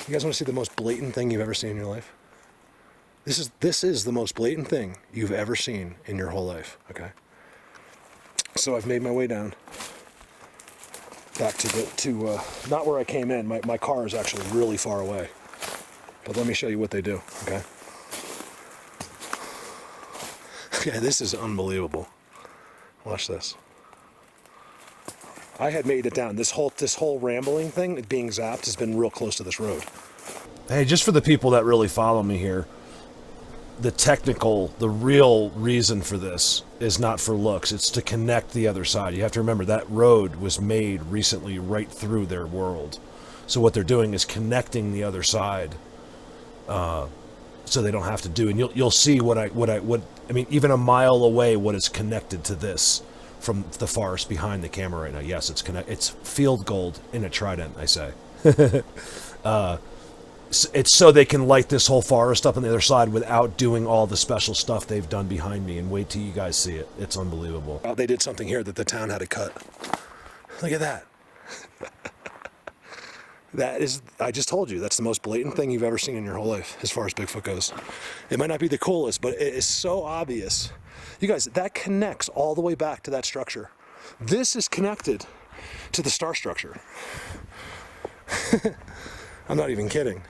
You guys want to see the most blatant thing you've ever seen in your life? This is the most blatant thing you've ever seen in your whole life, okay? So I've made my way down back to not where I came in. My car is actually really far away. But let me show you what they do, okay? Okay, this is unbelievable. Watch this. I had made it down. This whole rambling thing, being zapped, has been real close to this road. Hey, just for the people that really follow me here, the real reason for this is not for looks. It's to connect the other side. You have to remember that road was made recently right through their world. So what they're doing is connecting the other side, so they don't have to do. And you'll see what I mean, even a mile away, what is connected to this from the forest behind the camera right now. Yes, it's field gold in a trident, I say. It's so they can light this whole forest up on the other side without doing all the special stuff they've done behind me. And wait till you guys see it. It's unbelievable. They did something here that the town had to cut. Look at that. That is, I just told you, that's the most blatant thing you've ever seen in your whole life as far as Bigfoot goes. It might not be the coolest, but it is so obvious. You guys, that connects all the way back to that structure. This is connected to the star structure. I'm not even kidding.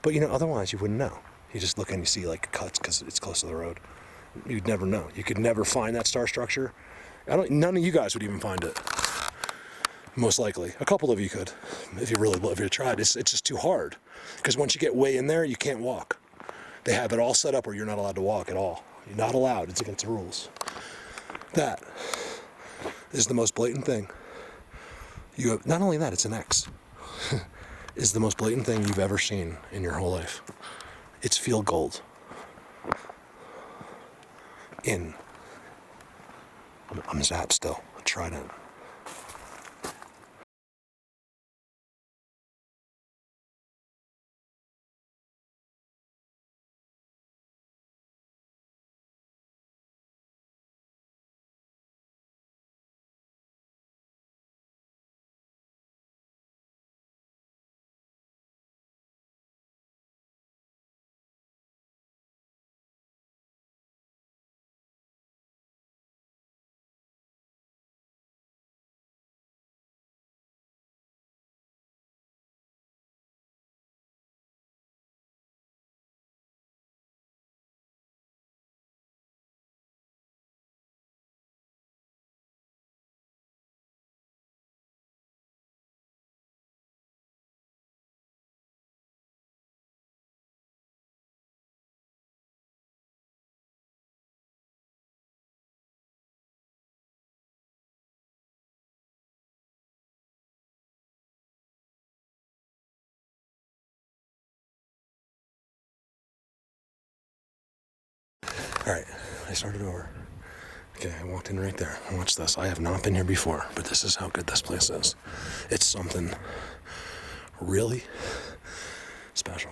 But you know, otherwise you wouldn't know. You just look and you see like cuts because it's close to the road. You'd never know. You could never find that star structure. None of you guys would even find it. Most likely. A couple of you could, if you tried. It's just too hard. Because once you get way in there, you can't walk. They have it all set up where you're not allowed to walk at all. You're not allowed. It's against the rules. That is the most blatant thing. You have, not only that, it's an X. Is the most blatant thing you've ever seen in your whole life. It's field gold. I'm zapped still. I tried it. Alright, I started over. Okay, I walked in right there. Watch this. I have not been here before, but this is how good this place is. It's something really special.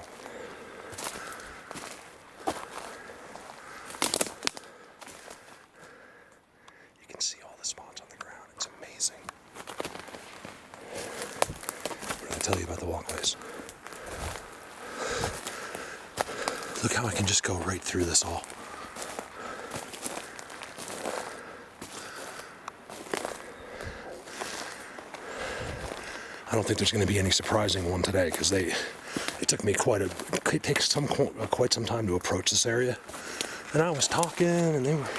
You can see all the spots on the ground. It's amazing. What did I tell you about the walkways? Look how I can just go right through this all. I don't think there's going to be any surprising one today because it takes quite some time to approach this area. And I was talking and they were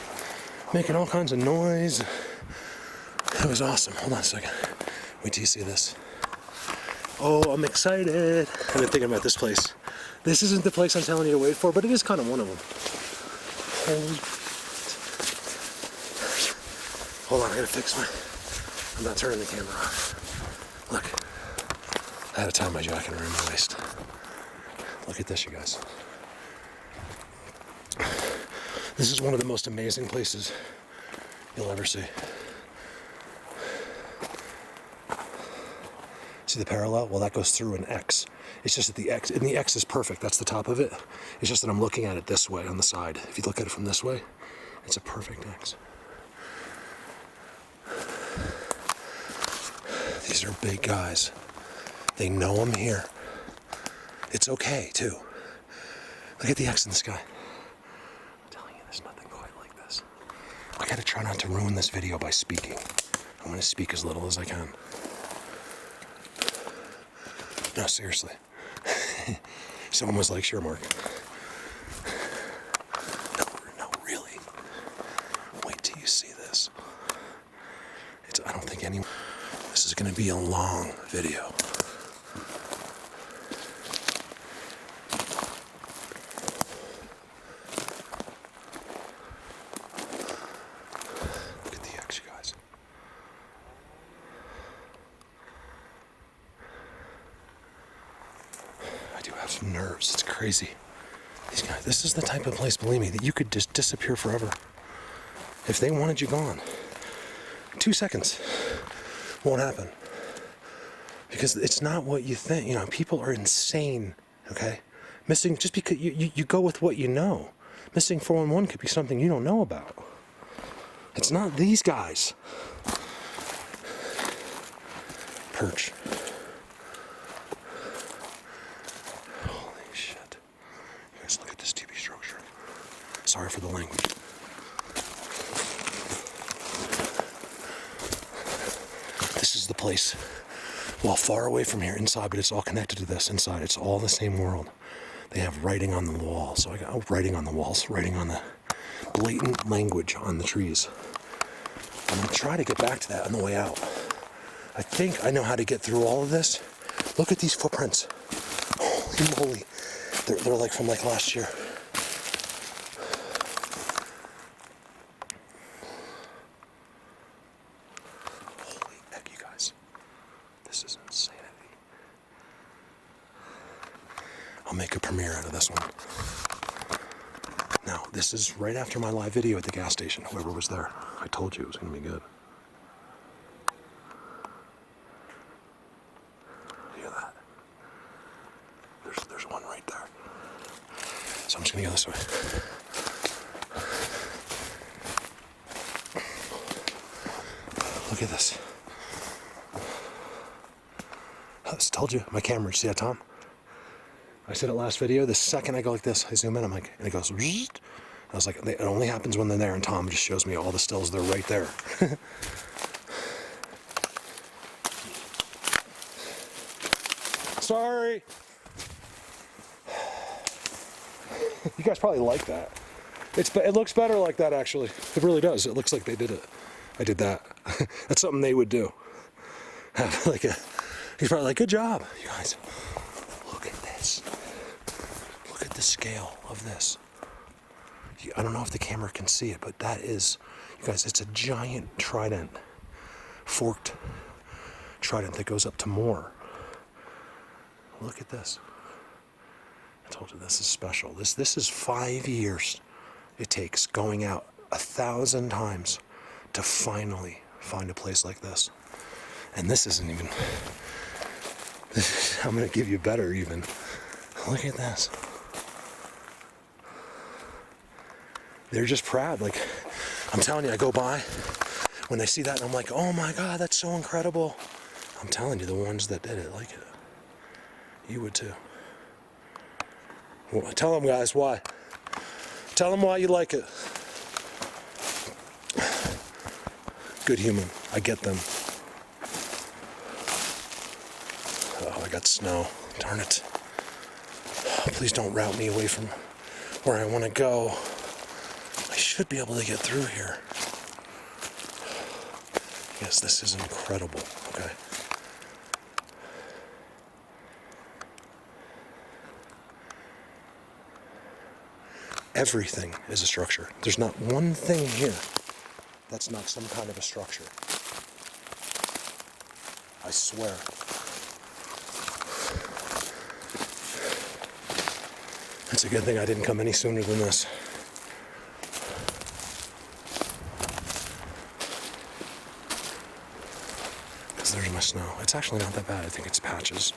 making all kinds of noise. It was awesome. Hold on a second. Wait till you see this. Oh, I'm excited. I've been thinking about this place. This isn't the place I'm telling you to wait for, but it is kind of one of them. Hold on, I gotta fix I'm not turning the camera off. Look. I had to tie my jacket around my waist. Look at this, you guys. This is one of the most amazing places you'll ever see. See the parallel? Well, that goes through an X. It's just that the X is perfect. That's the top of it. It's just that I'm looking at it this way on the side. If you look at it from this way, it's a perfect X. These are big guys. They know I'm here. It's okay, too. Look at the X in the sky. I'm telling you, there's nothing quite like this. I gotta try not to ruin this video by speaking. I'm gonna speak as little as I can. No, seriously. Someone was like, sure, Mark. No, really. Wait till you see this. I don't think anyone... This is gonna be a long video. Some nerves. It's crazy. These guys, this is the type of place, believe me, that you could just disappear forever. If they wanted you gone, 2 seconds won't happen. Because it's not what you think. You know, people are insane, okay? Missing, just because you go with what you know. Missing 411 could be something you don't know about. It's not these guys. Perch. Sorry for the language. This is the place, well, far away from here, inside, but it's all connected to this inside. It's all the same world. They have writing on the wall. So I got writing on the walls, writing on the blatant language on the trees. I'm going to try to get back to that on the way out. I think I know how to get through all of this. Look at these footprints. Holy moly. They're like from like last year. I'll make a premiere out of this one. Now, this is right after my live video at the gas station. Whoever was there, I told you it was going to be good. Hear that? There's one right there. So I'm just going to go this way. Look at this. I just told you, my camera, see that, Tom? I said it last video, the second I go like this, I zoom in, I'm like, and it goes, I was like, it only happens when they're there, and Tom just shows me all the stills, they're right there. Sorry. You guys probably like that. It looks better like that, actually. It really does. It looks like they did it. I did that. That's something they would do. Like he's probably like, good job, you guys. Look at this. Look at the scale of this. I don't know if the camera can see it, but that is, you guys, it's a giant trident, forked trident that goes up to more. Look at this. I told you this is special. This is 5 years it takes going out 1,000 times to finally find a place like this. And this isn't even, I'm going to give you better even. Look at this. They're just proud. Like, I'm telling you, I go by, when they see that, and I'm like, oh my God, that's so incredible. I'm telling you, the ones that did it like it. You would too. Well, tell them, guys, why. Tell them why you like it. Good human. I get them. Oh, I got snow. Darn it. Please don't route me away from where I want to go. I should be able to get through here. Yes, this is incredible. Okay. Everything is a structure. There's not one thing here that's not some kind of a structure. I swear. It's a good thing I didn't come any sooner than this. Because there's my snow. It's actually not that bad. I think it's patches.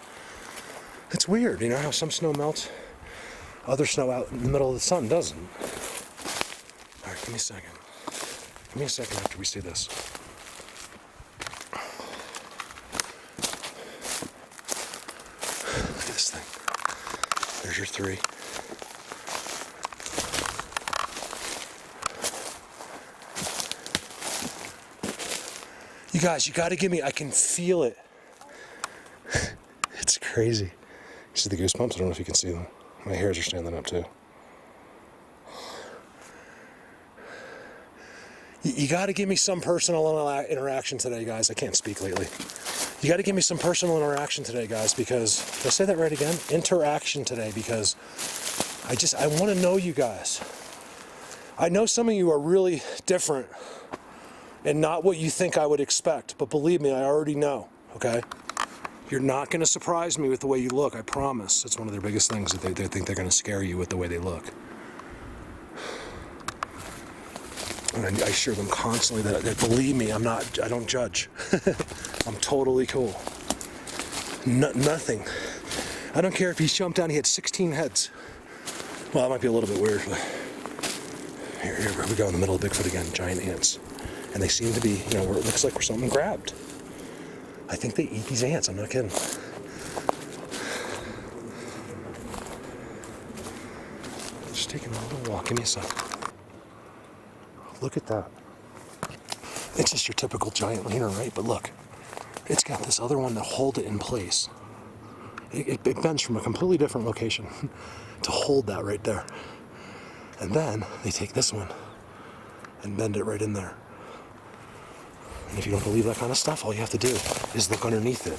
It's weird, you know how some snow melts? Other snow out in the middle of the sun doesn't. All right, give me a second. Give me a second after we see this. this thing. There's your 3. You guys, you gotta give me, I can feel it. It's crazy. You see the goosebumps? I don't know if you can see them. My hairs are standing up too. You gotta give me some personal interaction today, guys. I can't speak lately. You gotta give me some personal interaction today, guys, because, did I say that right again? Interaction today, because I wanna know you guys. I know some of you are really different and not what you think I would expect, but believe me, I already know, okay? You're not gonna surprise me with the way you look, I promise. It's one of their biggest things, that they think they're gonna scare you with the way they look. And I assure them constantly that believe me, I don't judge. I'm totally cool. Nothing. I don't care if he jumped down, he had 16 heads. Well, that might be a little bit weird, but here we go in the middle of Bigfoot again, giant ants. And they seem to be, where it looks like we're something grabbed. I think they eat these ants, I'm not kidding. Just taking a little walk, give me a sec. Look at that. It's just your typical giant leaner, right? But look, it's got this other one to hold it in place. It bends from a completely different location to hold that right there. And then they take this one and bend it right in there. And if you don't believe that kind of stuff, all you have to do is look underneath it.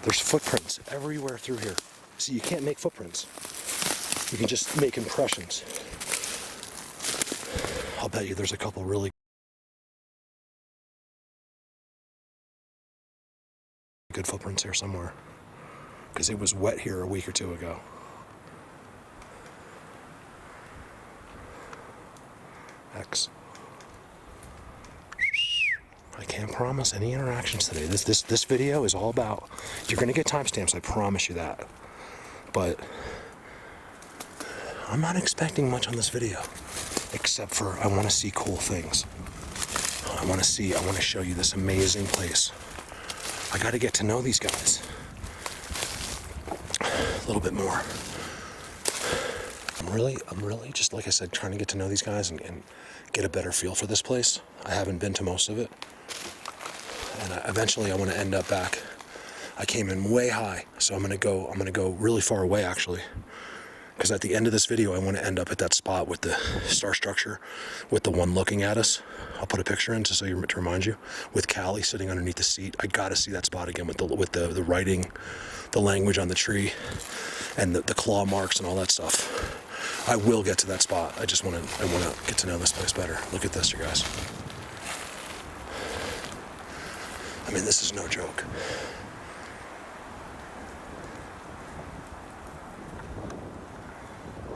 There's footprints everywhere through here. See, you can't make footprints. You can just make impressions. I'll bet you there's a couple really good footprints here somewhere, because it was wet here a week or 2 ago. X. I can't promise any interactions today. This video is all about, you're gonna get timestamps, I promise you that. But I'm not expecting much on this video, except for I wanna see cool things. I wanna show you this amazing place. I gotta get to know these guys a little bit more. I'm really just, like I said, trying to get to know these guys and get a better feel for this place. I haven't been to most of it. And eventually I want to end up back. I came in way high, so I'm gonna go really far away actually. Because at the end of this video, I want to end up at that spot with the star structure, with the one looking at us. I'll put a picture in just so to remind you, with Callie sitting underneath the seat. I gotta see that spot again with the writing, the language on the tree, and the claw marks and all that stuff. I will get to that spot. I want to get to know this place better. Look at this, you guys. I mean, this is no joke.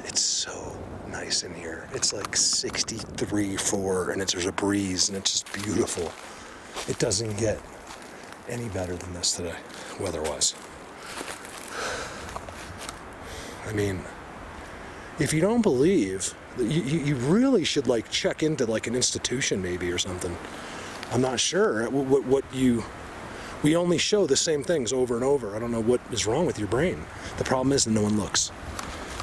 It's so nice in here. It's like 63.4 and there's a breeze and it's just beautiful. It doesn't get any better than this today, weather-wise. I mean, if you don't believe, you really should like check into like an institution maybe or something. I'm not sure we only show the same things over and over. I don't know what is wrong with your brain. The problem is that no one looks.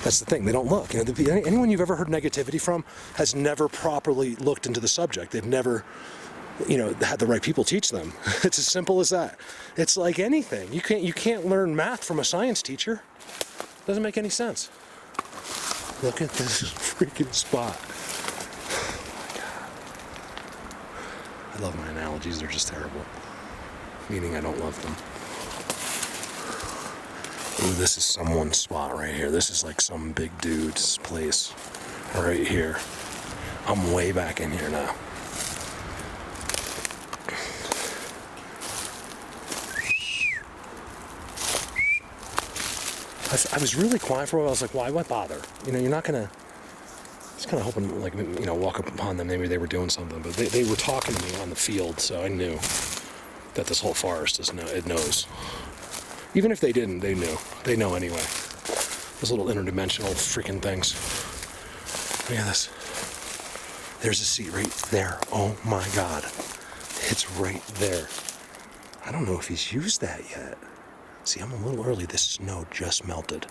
That's the thing, they don't look. Anyone you've ever heard negativity from has never properly looked into the subject. They've never, had the right people teach them. It's as simple as that. It's like anything. You can't learn math from a science teacher. Doesn't make any sense. Look at this freaking spot. Oh my God. I love my analogies, they're just terrible. Meaning I don't love them. Ooh, this is someone's spot right here. This is like some big dude's place right here. I'm way back in here now. I was really quiet for a while. I was like, why bother? You're not gonna. I was kind of hoping, like, walk up upon them. Maybe they were doing something, but they were talking to me on the field, so I knew that this whole forest it knows. Even if they didn't, they knew. They know anyway. Those little interdimensional freaking things. Look at this. There's a seat right there. Oh my God. It's right there. I don't know if he's used that yet. See, I'm a little early. This snow just melted.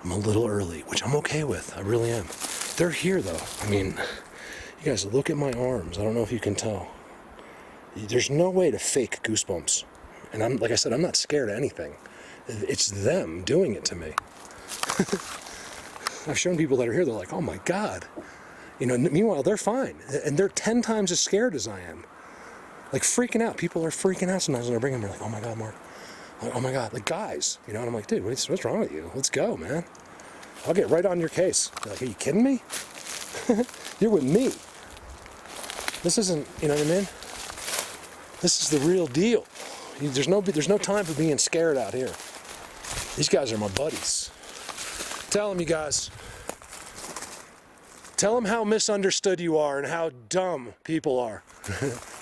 I'm a little early, which I'm okay with. I really am. They're here, though. I mean, you guys, look at my arms. I don't know if you can tell. There's no way to fake goosebumps. And I'm, like I said, I'm not scared of anything. It's them doing it to me. I've shown people that are here, they're like, oh my God. You know, meanwhile, they're fine. And they're 10 times as scared as I am. Like freaking out. People are freaking out sometimes when I bring them. They're like, oh my God, Mark. Like, oh my God, like guys. You know, and I'm like, dude, what's wrong with you? Let's go, man. I'll get right on your case. They're like, are you kidding me? You're with me. This isn't, you know what I mean? This is the real deal. There's no time for being scared out here. These guys are my buddies. Tell them, you guys. Tell them how misunderstood you are and how dumb people are.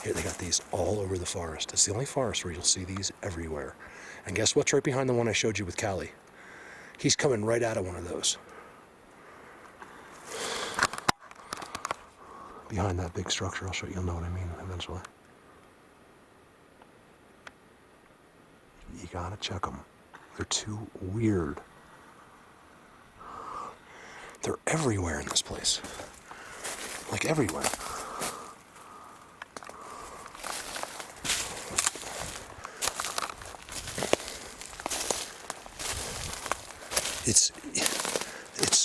Here, they got these all over the forest. It's the only forest where you'll see these everywhere. And guess what's right behind the one I showed you with Callie? He's coming right out of one of those. Behind that big structure, I'll show you, you'll know what I mean eventually. You gotta check them. They're too weird. They're everywhere in this place. Like everywhere.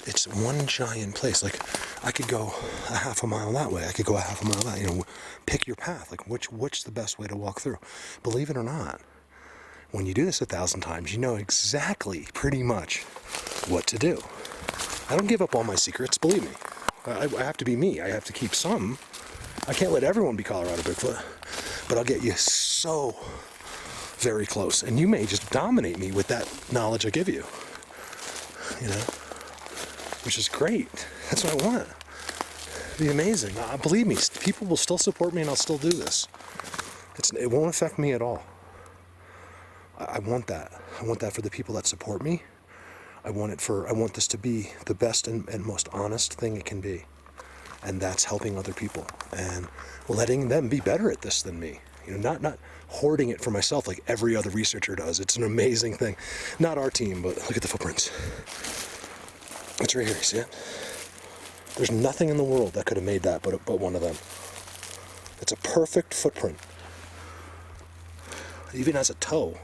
It's one giant place. Like I could go a half a mile that way. I could go a half a mile that. You know, pick your path. Like which the best way to walk through. Believe it or not, when you do this 1,000 times, you know exactly, pretty much, what to do. I don't give up all my secrets. Believe me. I have to be me. I have to keep some. I can't let everyone be Colorado Bigfoot. But I'll get you so very close. And you may just dominate me with that knowledge I give you. You know? Which is great. That's what I want. It'd be amazing. Believe me, people will still support me and I'll still do this. It won't affect me at all. I want that. I want that for the people that support me. I want this to be the best and most honest thing it can be. And that's helping other people and letting them be better at this than me. You know, not hoarding it for myself like every other researcher does. It's an amazing thing. Not our team, but look at the footprints. It's right here, you see it? There's nothing in the world that could have made that but one of them. It's a perfect footprint. It even has a toe.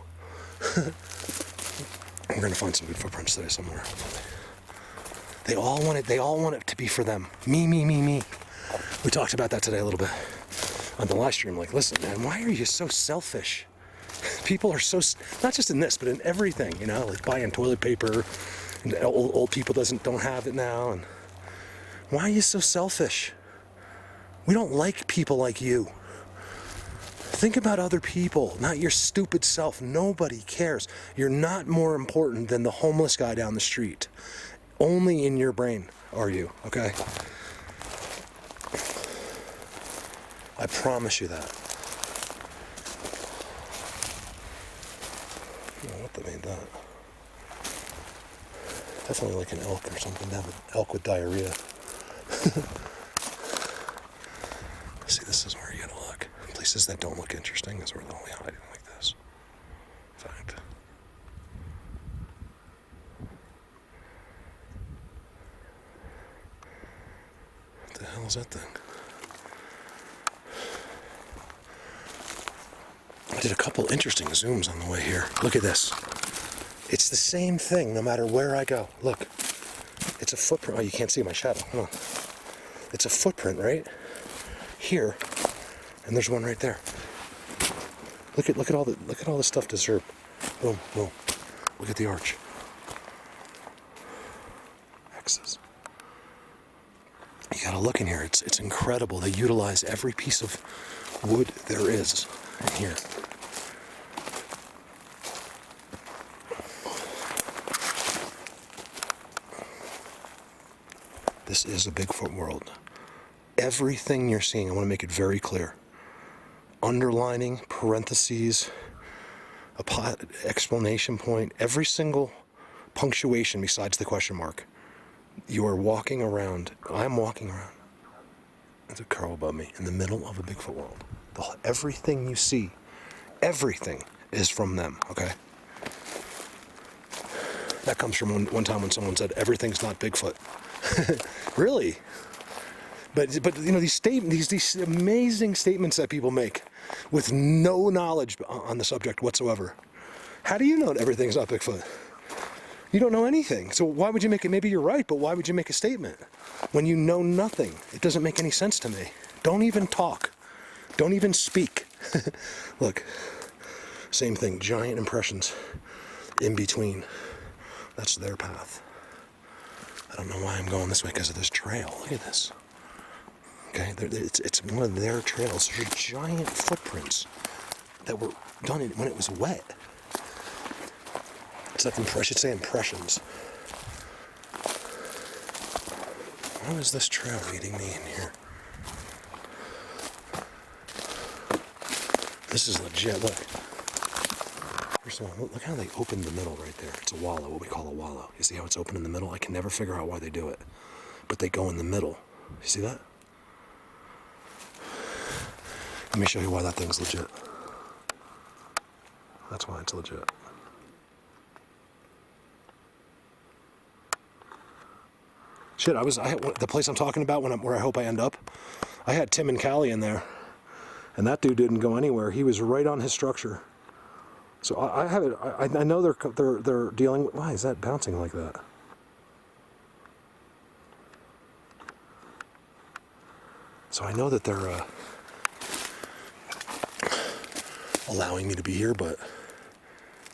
We're gonna find some good footprints today somewhere. They all want it to be for them. Me. We talked about that today a little bit on the live stream. Like, listen, man, why are you so selfish? People are so, not just in this, but in everything, you know, like buying toilet paper, and old people don't have it now. And why are you so selfish? We don't like people like you. Think about other people, not your stupid self. Nobody cares. You're not more important than the homeless guy down the street. Only in your brain are you, okay? I promise you that. I don't know what that made that. Definitely like an elk or something. Have an elk with diarrhea. See, this is where you gotta look. Places that don't look interesting is where they'll only hide like this. In fact. What the hell is that thing? I did a couple interesting zooms on the way here. Look at this. It's the same thing no matter where I go. Look. It's a footprint. Oh, you can't see my shadow. Hold on. It's a footprint, right? Here. And there's one right there. Look at all the stuff disturbed. Boom, boom. Look at the arch. X's. You gotta look in here. It's incredible. They utilize every piece of wood there is in here. This is a Bigfoot world. Everything you're seeing, I want to make it very clear. Underlining, parentheses, explanation point, every single punctuation besides the question mark. You are walking around, I'm walking around, there's a crow above me, in the middle of a Bigfoot world. Everything you see, everything is from them, okay? That comes from one time when someone said, everything's not Bigfoot. Really? But you know, these amazing statements that people make with no knowledge on the subject whatsoever. How do you know that everything's not Bigfoot? You don't know anything. So why would you make it? Maybe you're right, but why would you make a statement when you know nothing? It doesn't make any sense to me. Don't even talk. Don't even speak. Look, same thing, giant impressions in between. That's their path. I don't know why I'm going this way because of this trail. Look at this. Okay, it's one of their trails. They're giant footprints that were done when it was wet. It's like I should say impressions. How is this trail leading me in here? This is legit. Look. First of all, look how they opened the middle right there. It's a wallow, what we call a wallow. You see how it's open in the middle? I can never figure out why they do it. But they go in the middle. You see that? Let me show you why that thing's legit. That's why it's legit. Shit, the place I'm talking about where I hope I end up, I had Tim and Callie in there, and that dude didn't go anywhere. He was right on his structure. So I have it. I know they're dealing. Why is that bouncing like that? So I know that they're allowing me to be here, but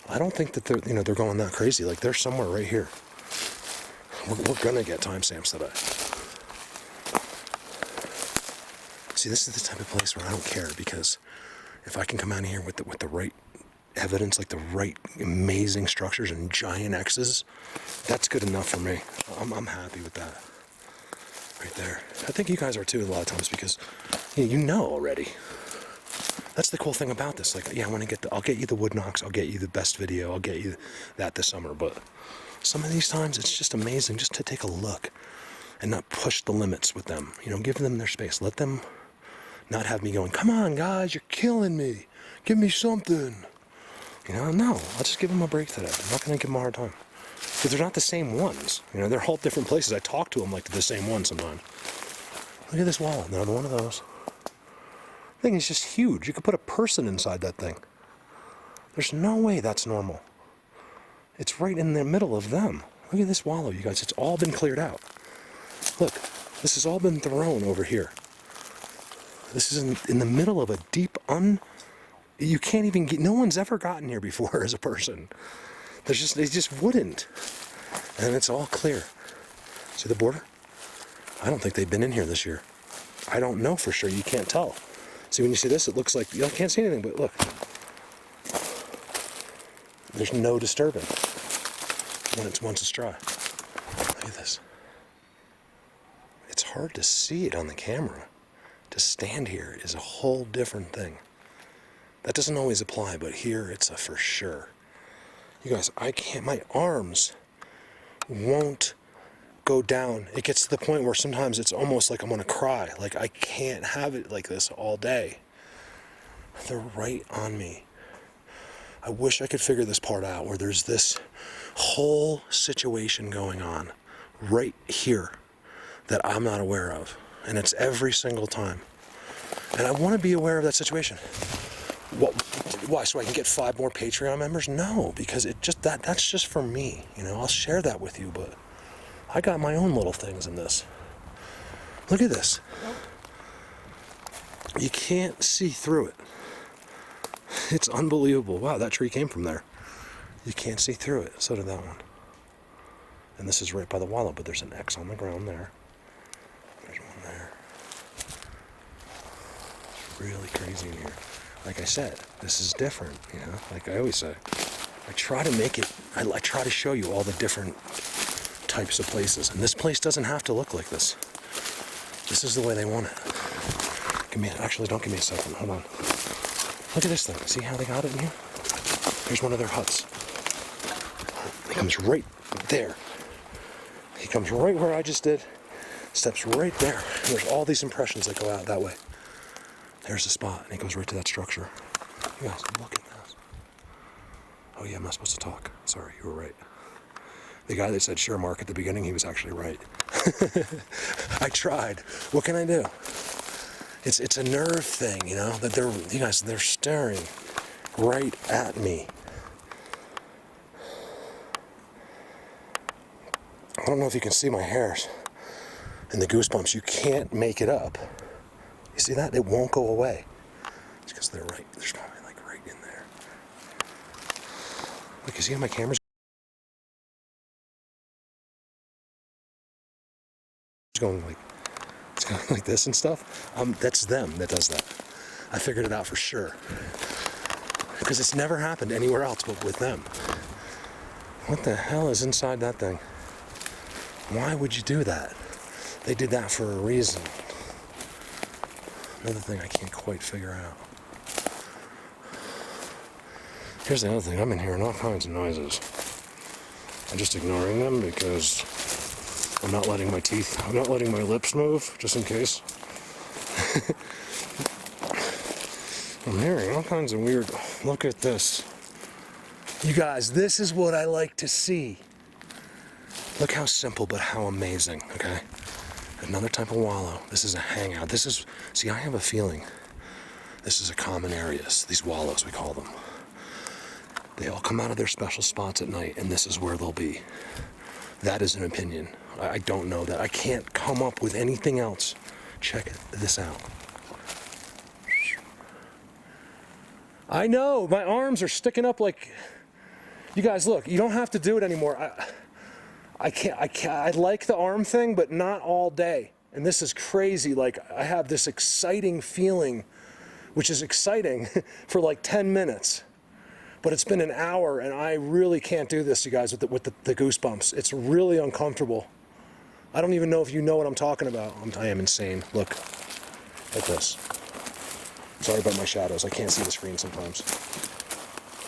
I don't think that they're going that crazy. Like they're somewhere right here. We're gonna get timestamps today. See, this is the type of place where I don't care, because if I can come out of here with the right evidence, like the right amazing structures and giant X's, that's good enough for me. I'm happy with that. Right there. I think you guys are too a lot of times, because you know already. That's the cool thing about this. Like, yeah, I'll get you the wood knocks, I'll get you the best video, I'll get you that this summer, but some of these times it's just amazing just to take a look and not push the limits with them. Give them their space. Let them not have me going, come on guys, you're killing me. Give me something. No, I'll just give them a break today. I'm not going to give them a hard time. Because they're not the same ones. They're all different places. I talk to them like they're the same one sometimes. Look at this wall. Another one of those. The thing is just huge. You could put a person inside that thing. There's no way that's normal. It's right in the middle of them. Look at this wallow, you guys. It's all been cleared out. Look, this has all been thrown over here. This is in the middle of a deep you can't even get, no one's ever gotten here before as a person. They just wouldn't. And it's all clear. See the border? I don't think they've been in here this year. I don't know for sure. You can't tell. See, when you see this, it looks like, you can't see anything, but look. There's no disturbing once it's dry. Look at this. It's hard to see it on the camera. To stand here is a whole different thing. That doesn't always apply, but here it's a for sure. You guys, my arms won't go down. It gets to the point where sometimes it's almost like I'm gonna cry. Like I can't have it like this all day. They're right on me. I wish I could figure this part out, where there's this whole situation going on right here that I'm not aware of. And it's every single time. And I want to be aware of that situation. Why? So I can get 5 more Patreon members? No, because that's just for me. I'll share that with you, but I got my own little things in this. Look at this. You can't see through it. It's unbelievable. Wow, that tree came from there. You can't see through it. So did that one. And this is right by the wallow, but there's an X on the ground there. There's one there. It's really crazy in here. Like I said, this is different, like I always say. I try to make it, I try to show you all the different types of places. And this place doesn't have to look like this. This is the way they want it. Actually, don't give me a second. Hold on. Look at this thing. See how they got it in here? Here's one of their huts. He comes right there. He comes right where I just did. Steps right there. And there's all these impressions that go out that way. There's the spot, and he goes right to that structure. You guys, look at this. Oh yeah, I'm not supposed to talk. Sorry, you were right. The guy that said sure mark at the beginning, he was actually right. I tried. What can I do? It's a nerve thing, you know, that they're staring right at me. I don't know if you can see my hairs and the goosebumps. You can't make it up. You see that? It won't go away. It's because they're right. There's probably like right in there. Look, you see how my camera's going like, it's going like this and stuff? That's them that does that. I figured it out for sure. Because it's never happened anywhere else but with them. What the hell is inside that thing? Why would you do that? They did that for a reason. Another thing I can't quite figure out. Here's the other thing. I'm in hearing all kinds of noises. I'm just ignoring them because I'm not letting my lips move, just in case. I'm hearing all kinds of weird... Look at this. You guys, this is what I like to see. Look how simple, but how amazing, okay? Another type of wallow. This is a hangout. See, I have a feeling this is a common area. These wallows, we call them. They all come out of their special spots at night, and this is where they'll be. That is an opinion. I don't know that. I can't come up with anything else. Check this out. I know, my arms are sticking up like... You guys, look, you don't have to do it anymore. I like the arm thing, but not all day. And this is crazy. Like, I have this exciting feeling, which is exciting for like 10 minutes. But it's been an hour, and I really can't do this, you guys, with the goosebumps. It's really uncomfortable. I don't even know if you know what I'm talking about. I am insane. Look at this. Sorry about my shadows. I can't see the screen sometimes.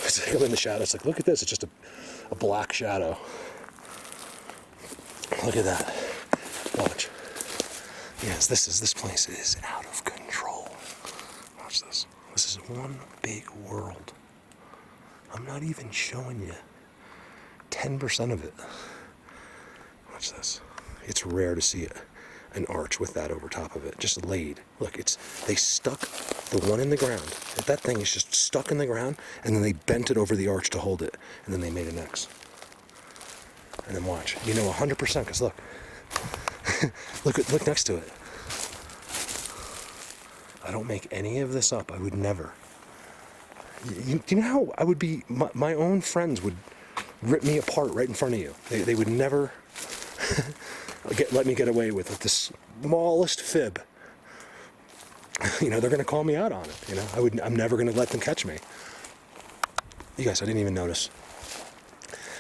It's like I'm in the shadows. Like, look at this. It's just a black shadow. Look at that. Watch. Yes, this place is out of control. Watch this. This is one big world. I'm not even showing you 10% of it. Watch this. It's rare to see an arch with that over top of it, just laid. Look, they stuck the one in the ground. That thing is just stuck in the ground, and then they bent it over the arch to hold it, and then they made an X. And then watch. You know 100%, because look. look next to it. I don't make any of this up. I would never. You know how I would be, my own friends would rip me apart right in front of you. They would never let me get away with it. The smallest fib. You know, they're going to call me out on it. You know, I'm never going to let them catch me. You guys, I didn't even notice.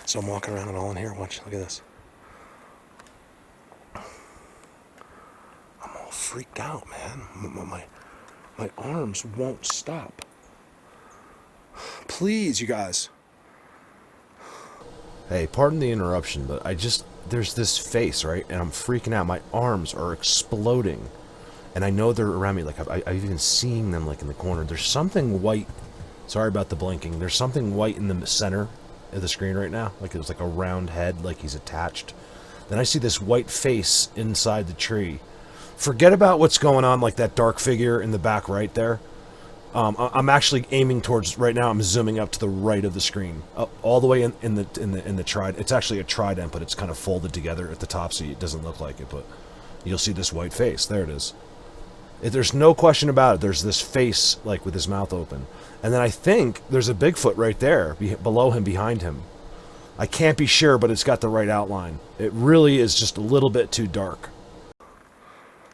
So I'm walking around and all in here. Watch, look at this. I'm all freaked out, man. My arms won't stop. Please, you guys. Hey, pardon the interruption, but there's this face, right? And I'm freaking out. My arms are exploding. And I know they're around me. Like, I've even seen them, like, in the corner. There's something white. Sorry about the blinking. There's something white in the center of the screen right now. Like, it's like a round head, like he's attached. Then I see this white face inside the tree. Forget about what's going on, like that dark figure in the back right there. I'm actually aiming towards, right now I'm zooming up to the right of the screen. All the way in the trident. It's actually a trident, but it's kind of folded together at the top, so it doesn't look like it, but you'll see this white face. There it is. There's no question about it. There's this face, like, with his mouth open. And then I think there's a Bigfoot right there, below him, behind him. I can't be sure, but it's got the right outline. It really is just a little bit too dark.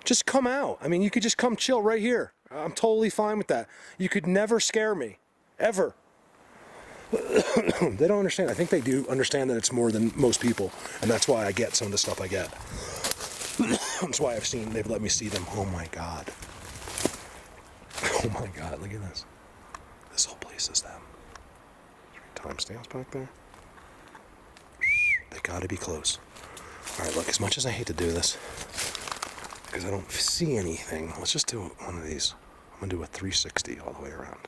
Just come out. I mean, you could just come chill right here. I'm totally fine with that. You could never scare me. Ever. They don't understand. I think they do understand that it's more than most people. And that's why I get some of the stuff I get. That's why they've let me see them. Oh my God. Oh my God, look at this. This whole place is them. Timestamps back there. They gotta be close. Alright, look, as much as I hate to do this, because I don't see anything, let's just do one of these. I'm gonna do a 360 all the way around.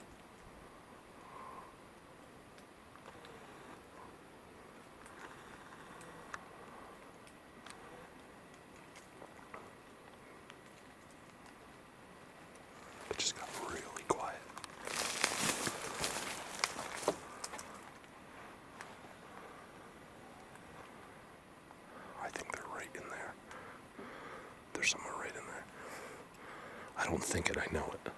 don't think it, I know it.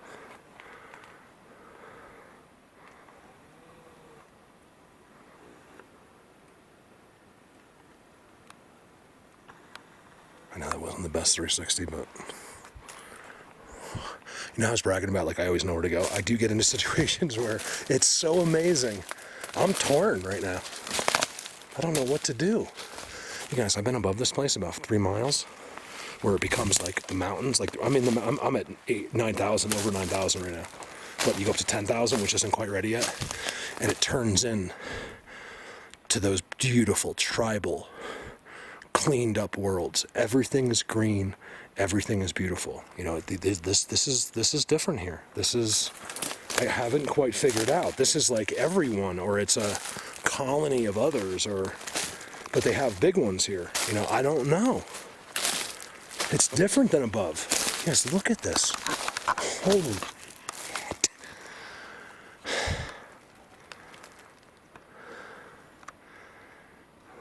I know that wasn't the best 360, but you know, I was bragging about like I always know where to go. I do get into situations where it's so amazing. I'm torn right now. I don't know what to do. You guys, I've been above this place about 3 miles, where it becomes like the mountains. Like I'm at 9,000, over 9,000 right now. But you go up to 10,000, which isn't quite ready yet, and it turns in to those beautiful tribal, cleaned up worlds. Everything is green. Everything is beautiful. You know, this is different here. I haven't quite figured out. This is like everyone, or it's a colony of others, but they have big ones here. You know, I don't know. It's different than above. Yes, look at this. Holy shit.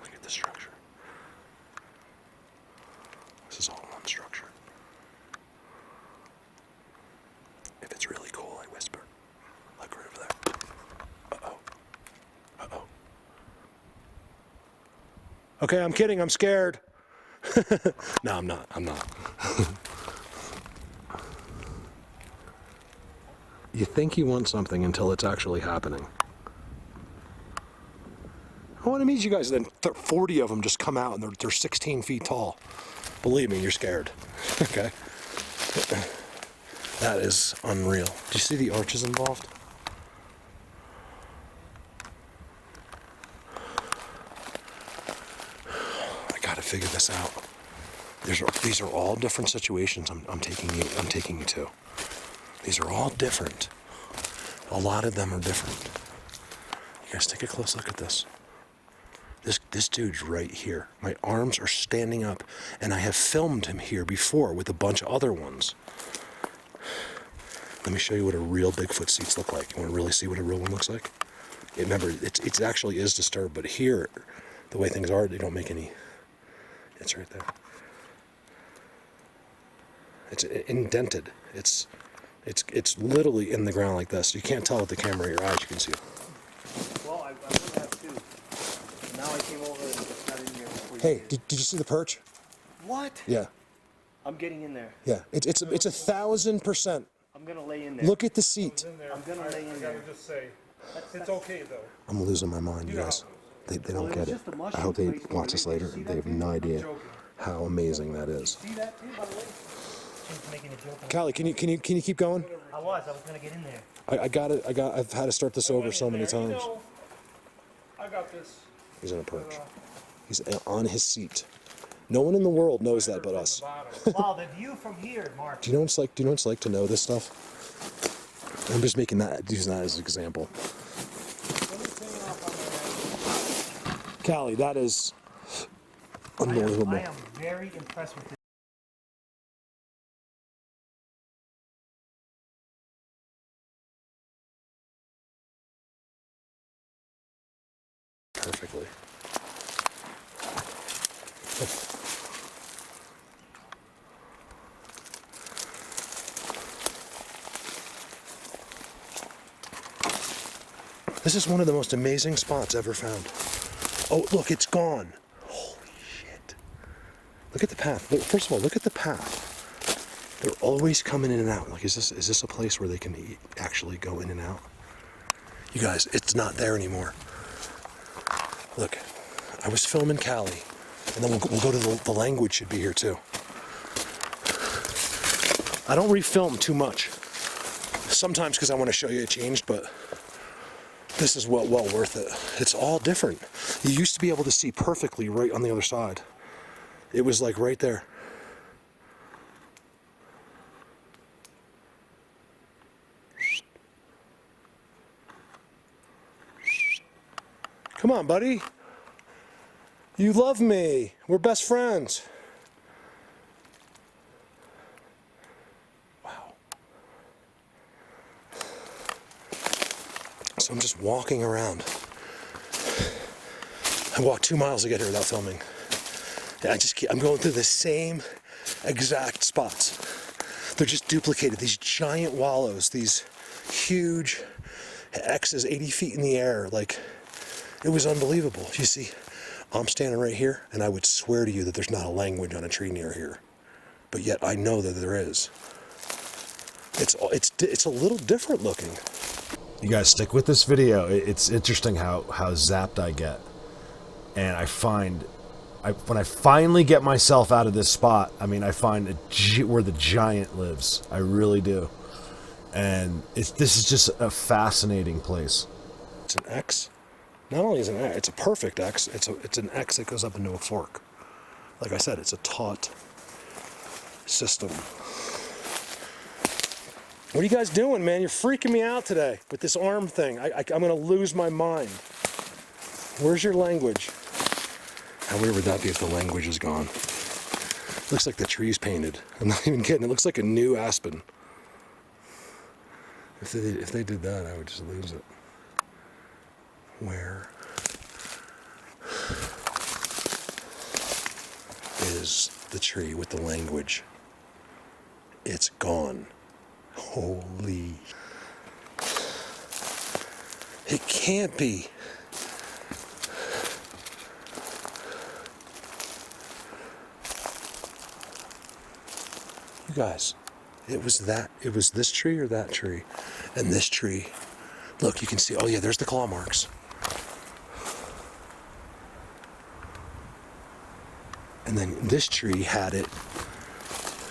Look at the structure. This is all one structure. If it's really cool, I whisper. Look right over there. Uh-oh. Uh-oh. Okay, I'm kidding. I'm scared. No, I'm not. You think you want something until it's actually happening. I want to meet you guys, then 40 of them just come out and they're 16 feet tall. Believe me, you're scared. Okay? That is unreal. Do you see the arches involved? I gotta figure this out. These are all different situations I'm taking you to. These are all different. A lot of them are different. You guys take a close look at this. This dude's right here. My arms are standing up, and I have filmed him here before with a bunch of other ones. Let me show you what a real Bigfoot seats look like. You want to really see what a real one looks like? Remember, it actually is disturbed, but here, the way things are, they don't make any. It's right there. It's indented. It's literally in the ground like this. You can't tell with the camera in your eyes. You can see it. Well, I would have too. Now I came over and just got in here before you Hey, did. did you see the perch? What? Yeah. I'm getting in there. Yeah. It's 1,000%. I'm gonna lay in there. Look at the seat. I'm gonna lay in there. I gotta just say, it's okay though. I'm losing my mind, you guys. They don't get it. I hope they watch this later. They have no idea how amazing that is. See that too, by the way? She was making a joke. Callie, can you keep going? I was gonna get in there. I've had to start this over so many times. I got this. He's in a perch. He's on his seat. No one in the world knows that but us. Wow, the view from here, Mark. Do you know what it's like to know this stuff? I'm just using that as an example. Callie, that is unbelievable. I am very impressed with this. Perfectly. This is one of the most amazing spots ever found. Oh, look, it's gone. Holy shit. Look at the path. Look, first of all, look at the path. They're always coming in and out. Like, is this a place where they can actually go in and out? You guys, it's not there anymore. Look, I was filming Callie, and then we'll go to the language should be here too. I don't refilm too much. Sometimes because I want to show you it changed, but this is well worth it. It's all different. You used to be able to see perfectly right on the other side. It was like right there. Come on, buddy. You love me. We're best friends. Wow. So I'm just walking around. I walked 2 miles to get here without filming. And I'm going through the same exact spots. They're just duplicated. These giant wallows, these huge X's 80 feet in the air. Like, it was unbelievable. You see, I'm standing right here, and I would swear to you that there's not a language on a tree near here. But yet I know that there is. It's a little different looking. You guys stick with this video. It's interesting how zapped I get. And I find, when I finally get myself out of this spot, I mean, I find where the giant lives. I really do. And this is just a fascinating place. It's an X. Not only is it an X, it's a perfect X. It's an X that goes up into a fork. Like I said, it's a taut system. What are you guys doing, man? You're freaking me out today with this arm thing. I'm going to lose my mind. Where's your language? How weird would that be if the language is gone? Looks like the tree's painted. I'm not even kidding. It looks like a new aspen. If they did that, I would just lose it. Where is the tree with the language? It's gone. Holy. It can't be. You guys, it was this tree or that tree. And this tree, look, you can see, oh yeah, there's the claw marks. And then this tree had it,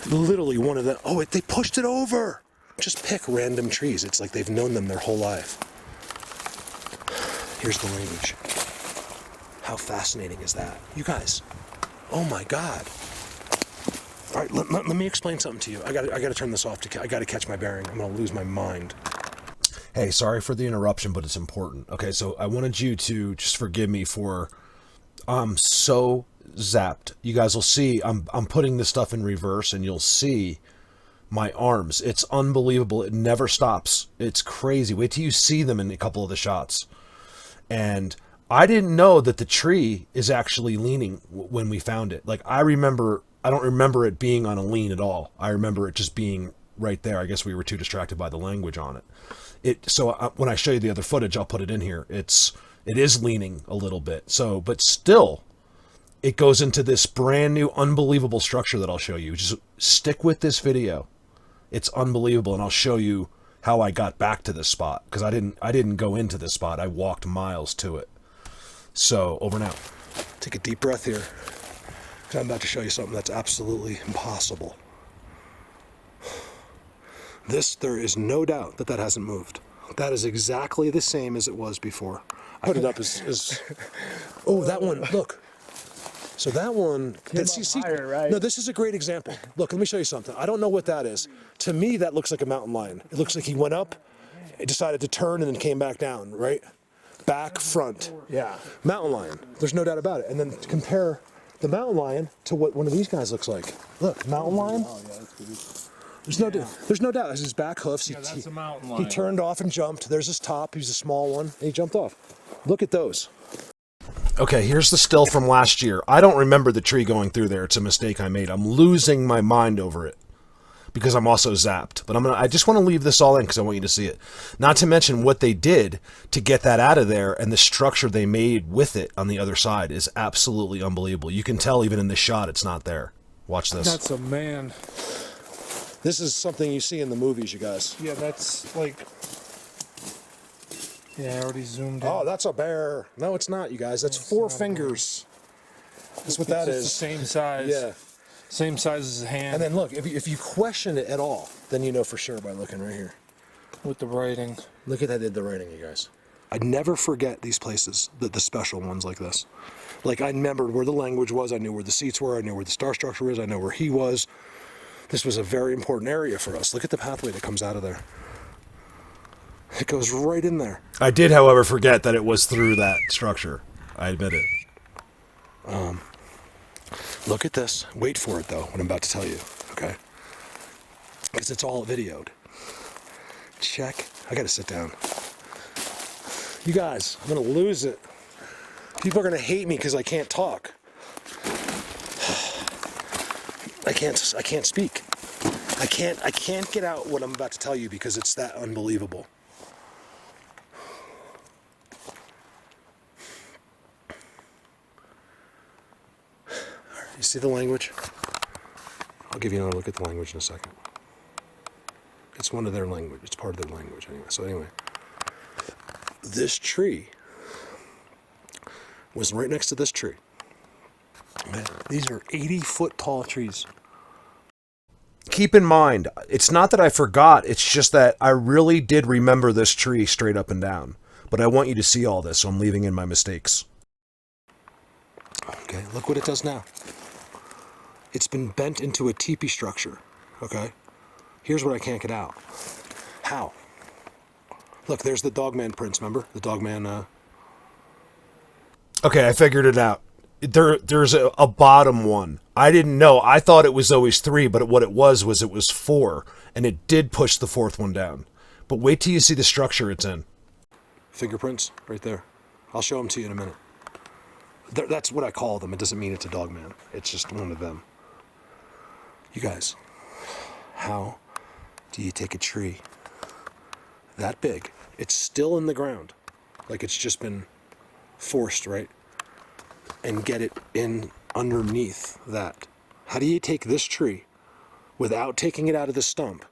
literally one of the, oh, they pushed it over. Just pick random trees. It's like they've known them their whole life. Here's the language. How fascinating is that? You guys, oh my God. All right, let me explain something to you. I got to turn this off. I got to catch my bearing. I'm going to lose my mind. Hey, sorry for the interruption, but it's important. Okay, so I wanted you to just forgive me for, I'm so zapped. You guys will see, I'm putting this stuff in reverse, and you'll see my arms. It's unbelievable. It never stops. It's crazy. Wait till you see them in a couple of the shots. And I didn't know that the tree is actually leaning when we found it. Like, I don't remember it being on a lean at all. I remember it just being right there. I guess we were too distracted by the language on it. So when I show you the other footage, I'll put it in here. It is leaning a little bit. So, but still, it goes into this brand new, unbelievable structure that I'll show you. Just stick with this video. It's unbelievable, and I'll show you how I got back to this spot, because I didn't go into this spot. I walked miles to it. So, over now. Take a deep breath here, because I'm about to show you something that's absolutely impossible. There is no doubt that hasn't moved. That is exactly the same as it was before. I put it up as oh, that one, look. So that one, higher, right? No, this is a great example. Look, let me show you something. I don't know what that is. To me, that looks like a mountain lion. It looks like he went up, he decided to turn, and then came back down, right? Back, front. Yeah. Mountain lion. There's no doubt about it. And then compare the mountain lion to what one of these guys looks like. Look, mountain lion. Oh, yeah, that's good. There's no doubt. There's his back hoofs. Yeah, that's a mountain He lion. turned off and jumped. There's his top. He's a small one. And he jumped off. Look at those. Okay, here's the still from last year. I don't remember the tree going through there. It's a mistake I made. I'm losing my mind over it because I'm also zapped. But I just want to leave this all in because I want you to see it. Not to mention what they did to get that out of there, and the structure they made with it on the other side is absolutely unbelievable. You can tell even in this shot it's not there. Watch this. That's a man. This is something you see in the movies, you guys. Yeah, that's like. Yeah, I already zoomed in. Oh, that's a bear. No, it's not, you guys. That's four fingers. That's what that It's is. the same size. Yeah. Same size as his hand. And then look, if you question it at all, then you know for sure by looking right here. with the writing. Look at how they did the writing, you guys. I'd never forget these places, the special ones like this. Like, I remembered where the language was, I knew where the seats were, I knew where the star structure is, I know where he was. This was a very important area for us. Look at the pathway that comes out of there. It goes right in there. I did, however, forget that it was through that structure. I admit it. Look at this. Wait for it, though, what I'm about to tell you, okay? Because it's all videoed. Check. I gotta sit down. You guys, I'm gonna lose it. People are gonna hate me because I can't talk. I can't speak. I can't get out what I'm about to tell you because it's that unbelievable. You see the language? I'll give you another look at the language in a second. It's one of their language. It's part of their language anyway. So anyway, this tree was right next to this tree. Okay. These are 80-foot tall trees. Keep in mind, it's not that I forgot, it's just that I really did remember this tree straight up and down. But I want you to see all this, so I'm leaving in my mistakes. Okay, look what it does now. It's been bent into a teepee structure, okay? Here's what I can't get out. How? Look, there's the Dogman prints, remember? The Dogman, Okay, I figured it out. There's a bottom one. I didn't know. I thought it was always 3, but what it was 4, and it did push the 4th one down. But wait till you see the structure it's in. fingerprints, right there. I'll show them to you in a minute. That's what I call them. It doesn't mean it's a Dogman. It's just one of them. You guys, how do you take a tree that big? It's still in the ground, like it's just been forced, right? And get it in underneath that. How do you take this tree without taking it out of the stump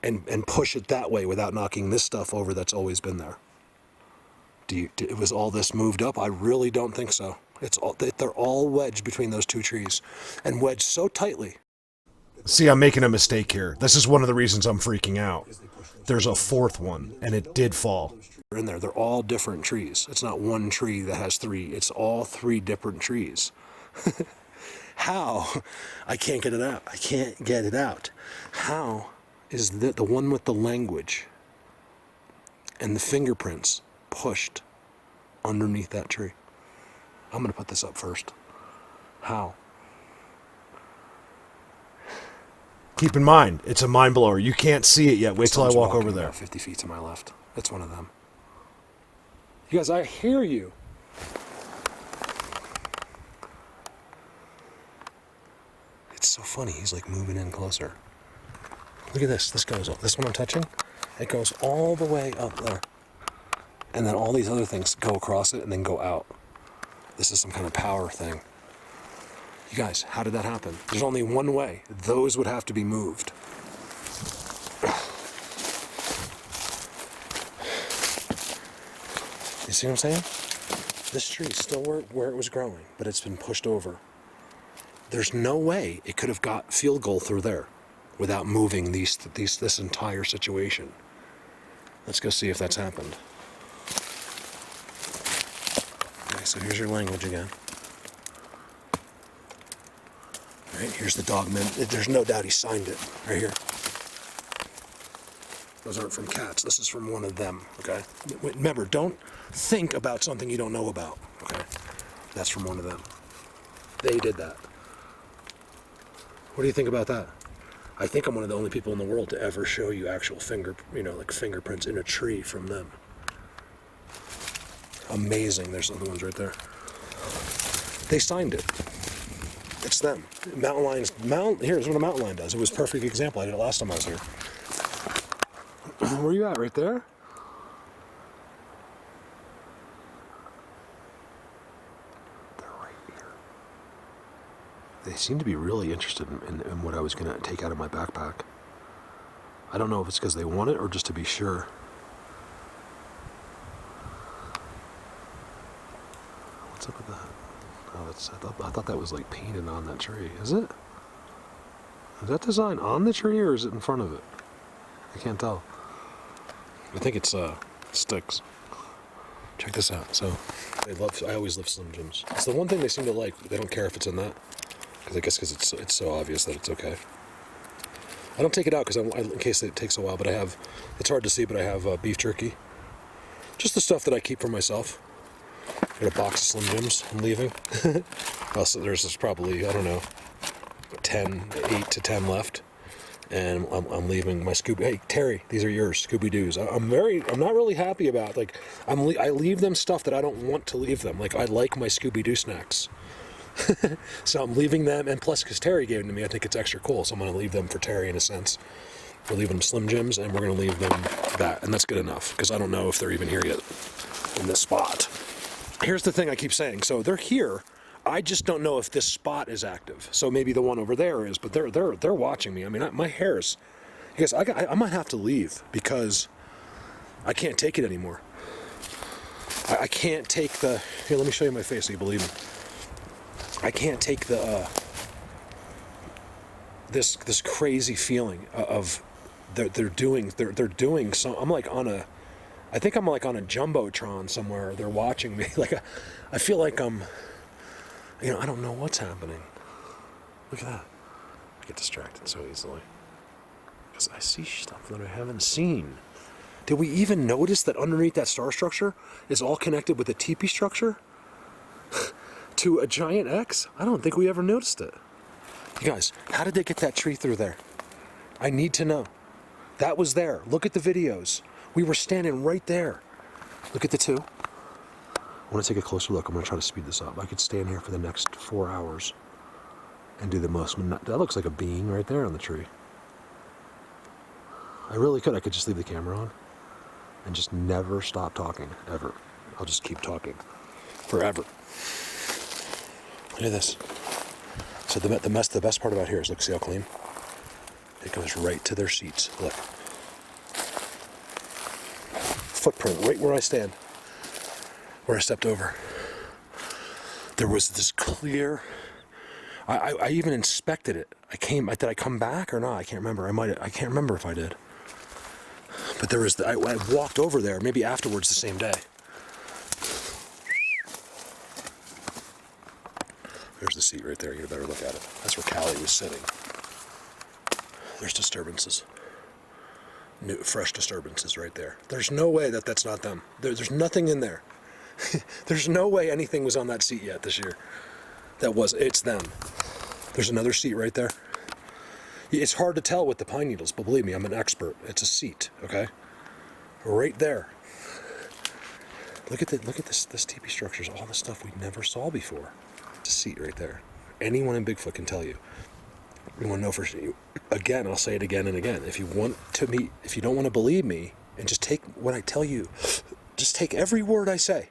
and push it that way without knocking this stuff over that's always been there? Was all this moved up? I really don't think so. They're all wedged between those two trees, and wedged so tightly. See, I'm making a mistake here. This is one of the reasons I'm freaking out. There's a 4th one, and it did fall. They're in there. They're all different trees. It's not one tree that has 3. It's all 3 different trees. How? I can't get it out. I can't get it out. How is the one with the language and the fingerprints pushed underneath that tree? I'm going to put this up first. How? Keep in mind, it's a mind blower. You can't see it yet. Wait till I Someone's walk walking over there. about 50 feet to my left. That's one of them. You guys, I hear you. It's so funny. He's like moving in closer. Look at this. This one I'm touching, it goes all the way up there. And then all these other things go across it and then go out. This is some kind of power thing. You guys, how did that happen? There's only one way. Those would have to be moved. You see what I'm saying? This tree is still where it was growing, but it's been pushed over. There's no way it could have got field goal through there without moving this entire situation. Let's go see if that's happened. Okay, so here's your language again. Right, here's the Dogman. There's no doubt he signed it right here. Those aren't from cats. This is from one of them, okay? Remember, don't think about something you don't know about, okay? That's from one of them. They did that. What do you think about that? I think I'm one of the only people in the world to ever show you actual fingerprints in a tree from them. Amazing. There's other ones right there. They signed it. It's them. Mountain lions. Here's what a mountain lion does. It was a perfect example. I did it last time I was here. Where are you at? Right there? They're right here. They seem to be really interested in what I was going to take out of my backpack. I don't know if it's because they want it or just to be sure. What's up with that? Oh, I thought that was like painted on that tree. Is it? Is that design on the tree or is it in front of it? I can't tell. I think it's sticks. Check this out. So I always love Slim Jims. It's the one thing they seem to like. They don't care if it's in that, because it's so obvious that it's okay. I don't take it out in case it takes a while. But I have. It's hard to see, but I have beef jerky. Just the stuff that I keep for myself. Got a box of Slim Jims. I'm leaving. Also, there's probably, I don't know, 8 to 10 left. And I'm leaving my Scooby. Hey, Terry, these are yours, Scooby-Doos. I'm not really happy about, I leave them stuff that I don't want to leave them. Like, I like my Scooby-Doo snacks. So I'm leaving them, and plus because Terry gave them to me, I think it's extra cool. So I'm going to leave them for Terry in a sense. We're leaving them Slim Jims, and we're going to leave them that, and that's good enough because I don't know if they're even here yet in this spot. Here's the thing I keep saying. So they're here. I just don't know if this spot is active. So maybe the one over there is, but they're watching me. I mean, my hair's. Because I might have to leave because I can't take it anymore. I can't take the. Here, let me show you my face so you believe me. I can't take the this crazy feeling of they're doing some. I'm like on a. I think I'm like on a jumbotron somewhere. They're watching me. Like I feel like I'm. I don't know what's happening. Look at that. I get distracted so easily. Because I see stuff that I haven't seen. Did we even notice that underneath that star structure is all connected with a teepee structure? To a giant X? I don't think we ever noticed it. You guys, how did they get that tree through there? I need to know. That was there. Look at the videos. We were standing right there. Look at the two. I want to take a closer look. I'm going to try to speed this up. I could stand here for the next 4 hours and do the most. That looks like a being right there on the tree. I really could. I could just leave the camera on and just never stop talking, ever. I'll just keep talking forever. Look at this. So the best part about here is, look, see how clean? It goes right to their seats. Look. Footprint right where I stand. Where I stepped over. There was this clear. I even inspected it. Did I come back or not? I can't remember. I can't remember if I did. But there was. I walked over there maybe afterwards the same day. There's the seat right there. You better look at it. That's where Callie was sitting. There's disturbances. New, fresh disturbances right there. There's no way that's not them. There's nothing in there. There's no way anything was on that seat yet this year. It's them. There's another seat right there. It's hard to tell with the pine needles, but believe me, I'm an expert. It's a seat, okay? Right there. Look at this teepee structures, all the stuff we never saw before. It's a seat right there. Anyone in Bigfoot can tell you. You want to know for sure. Again, I'll say it again and again. If you don't want to believe me, and just take what I tell you, just take every word I say,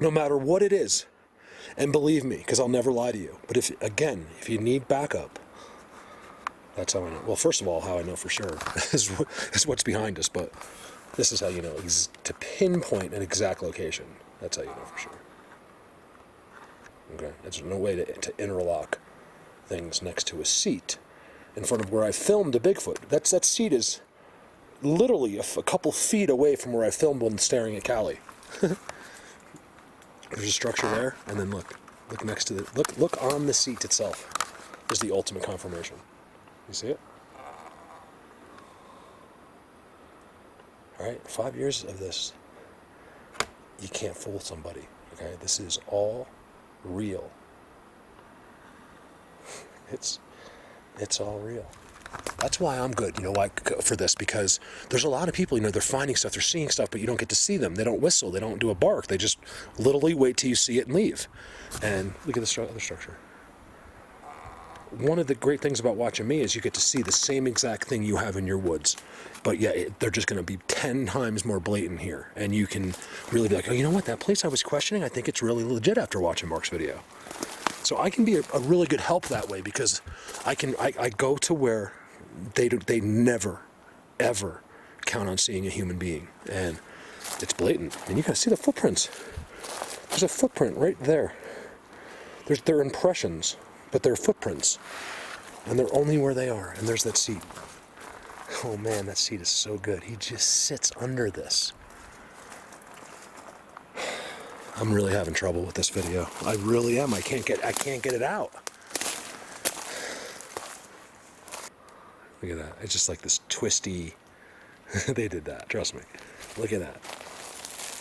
no matter what it is, and believe me, because I'll never lie to you. But if you need backup, that's how I know. Well, first of all, how I know for sure is what's behind us, but this is how you know to pinpoint an exact location. That's how you know for sure. Okay, there's no way to interlock things next to a seat in front of where I filmed a Bigfoot. That seat is literally a couple feet away from where I filmed one staring at Callie. There's a structure there, and then look next to look on the seat itself. Is the ultimate confirmation. You see it? All right, 5 years of this. You can't fool somebody. Okay, this is all real. It's all real. That's why I'm good, for this, because there's a lot of people, they're finding stuff, they're seeing stuff, but you don't get to see them. They don't whistle, they don't do a bark. They just literally wait till you see it and leave. And look at the other structure. One of the great things about watching me is you get to see the same exact thing you have in your woods, but they're just going to be 10 times more blatant here. And you can really be like, oh, you know what, that place I was questioning, I think it's really legit after watching Mark's video. So I can be a really good help that way, because I go to where they never, ever count on seeing a human being. And it's blatant. And you can see the footprints. There's a footprint right there. They're impressions, but they're footprints. And they're only where they are. And there's that seat. Oh man, that seat is so good. He just sits under this. I'm really having trouble with this video. I really am. I can't get it out. Look at that. It's just like this twisty. They did that. Trust me. Look at that.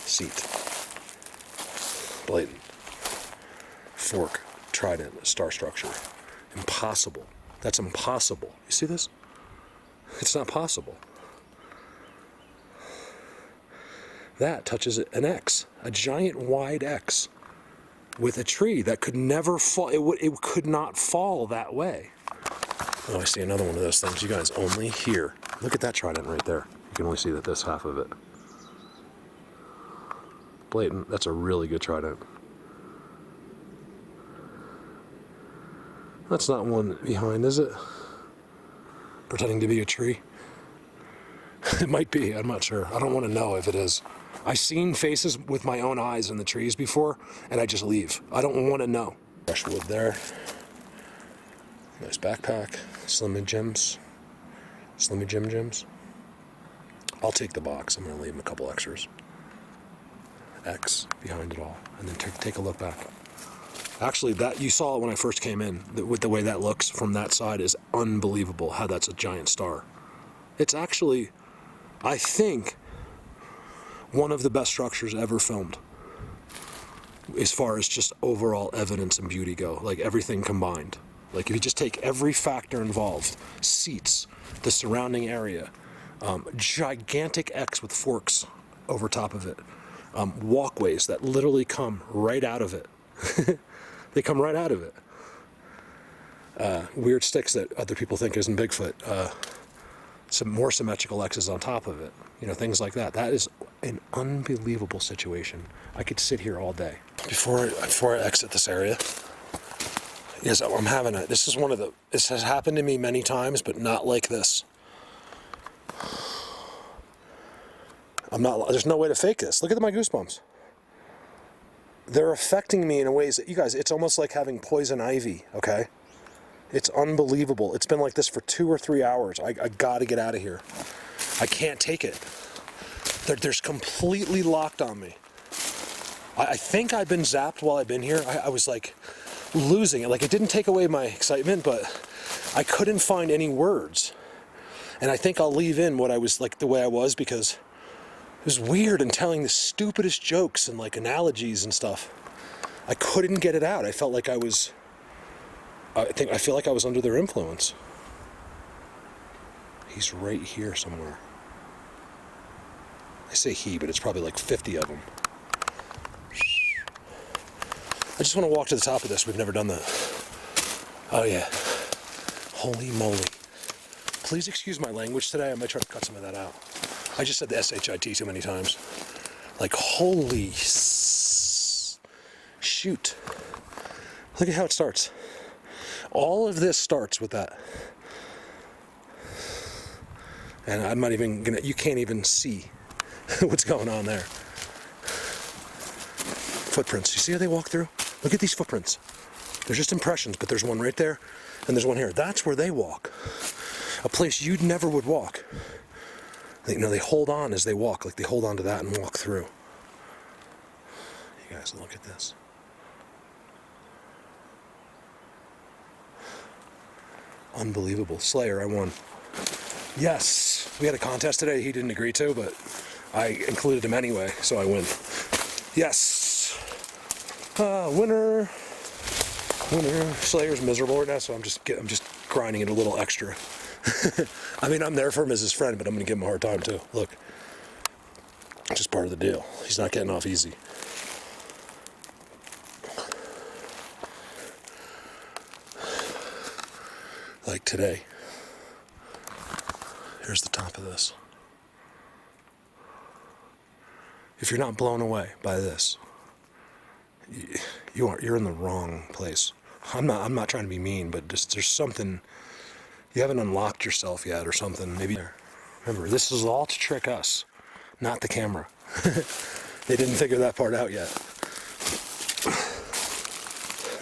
Seat. Blatant. Fork. Trident. Star structure. Impossible. That's impossible. You see this? It's not possible. That touches an X, a giant wide X. with a tree that could never fall. It could not fall that way. Oh, I see another one of those things. You guys only hear. Look at that trident right there. You can only see that this half of it. Blatant. That's a really good trident. That's not one behind, is it? Pretending to be a tree? It might be. I'm not sure. I don't want to know if it is. I've seen faces with my own eyes in the trees before, and I just leave. I don't want to know. Fresh wood there. Nice backpack. Slimmy Jims. Slimmy Jims. I'll take the box. I'm going to leave him a couple extras. X behind it all. And then take a look back. Actually, that you saw it when I first came in. With the way that looks from that side is unbelievable. How that's a giant star. It's actually, I think, one of the best structures ever filmed. As far as just overall evidence and beauty go, like everything combined. Like if you just take every factor involved, seats, the surrounding area, gigantic X with forks over top of it, walkways that literally come right out of it. They come right out of it. Weird sticks that other people think isn't Bigfoot. Some more symmetrical X's on top of it. You know, things like that. That is an unbelievable situation. I could sit here all day. Before I exit this area, yes, I'm having it. This is one of the. This has happened to me many times, but not like this. I'm not. There's no way to fake this. Look at my goosebumps. They're affecting me in ways that, you guys, it's almost like having poison ivy, okay? It's unbelievable. It's been like this for 2 or 3 hours. I gotta get out of here. I can't take it. They're completely locked on me. I think I've been zapped while I've been here. I was like losing it. Like it didn't take away my excitement, but I couldn't find any words. And I think I'll leave in what I was like the way I was, because it was weird and telling the stupidest jokes and like analogies and stuff. I couldn't get it out. I felt like I feel like I was under their influence. He's right here somewhere. I say he, but it's probably like 50 of them. I just want to walk to the top of this. We've never done that. Oh yeah. Holy moly. Please excuse my language today. I might try to cut some of that out. I just said the S-H-I-T too many times. Like, holy shoot. Look at how it starts. All of this starts with that. And I'm not even gonna, you can't even see what's going on there. Footprints. You see how they walk through? Look at these footprints. They're just impressions, but there's one right there, and there's one here. That's where they walk. A place you never would walk. You know, they hold on as they walk, like they hold on to that and walk through. You guys, look at this. Unbelievable. Slayer, I won. Yes, we had a contest today he didn't agree to, but I included him anyway, so I win. Yes. Winner. Winner. Slayer's miserable right now, so I'm just grinding it a little extra. I mean, I'm there for him as his friend, but I'm going to give him a hard time too. Look, it's just part of the deal. He's not getting off easy. Like today. Here's the top of this. If you're not blown away by this, you're in the wrong place. I'm not trying to be mean, but just there's something. You haven't unlocked yourself yet or something. Maybe. Remember, this is all to trick us, not the camera. They didn't figure that part out yet.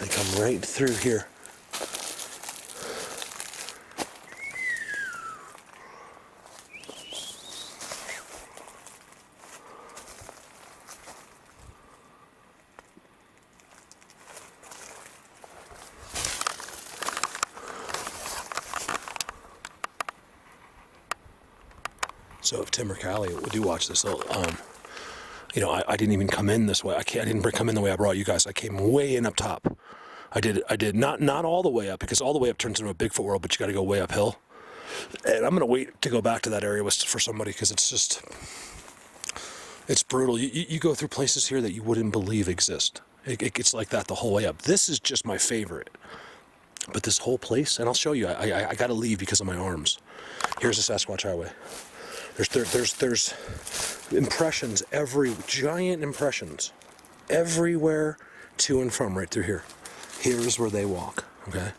They come right through here. So if Tim or Callie do watch this, they'll, you know, I didn't even come in this way. I didn't come in the way I brought you guys. I came way in up top. I did not all the way up, because all the way up turns into a Bigfoot world, but you got to go way uphill. And I'm gonna wait to go back to that area for somebody, because it's brutal. You go through places here that you wouldn't believe exist. It gets like that the whole way up. This is just my favorite. But this whole place, and I'll show you, I got to leave because of my arms. Here's the Sasquatch Highway. There's impressions, giant impressions, everywhere to and from right through here. Here's where they walk, okay?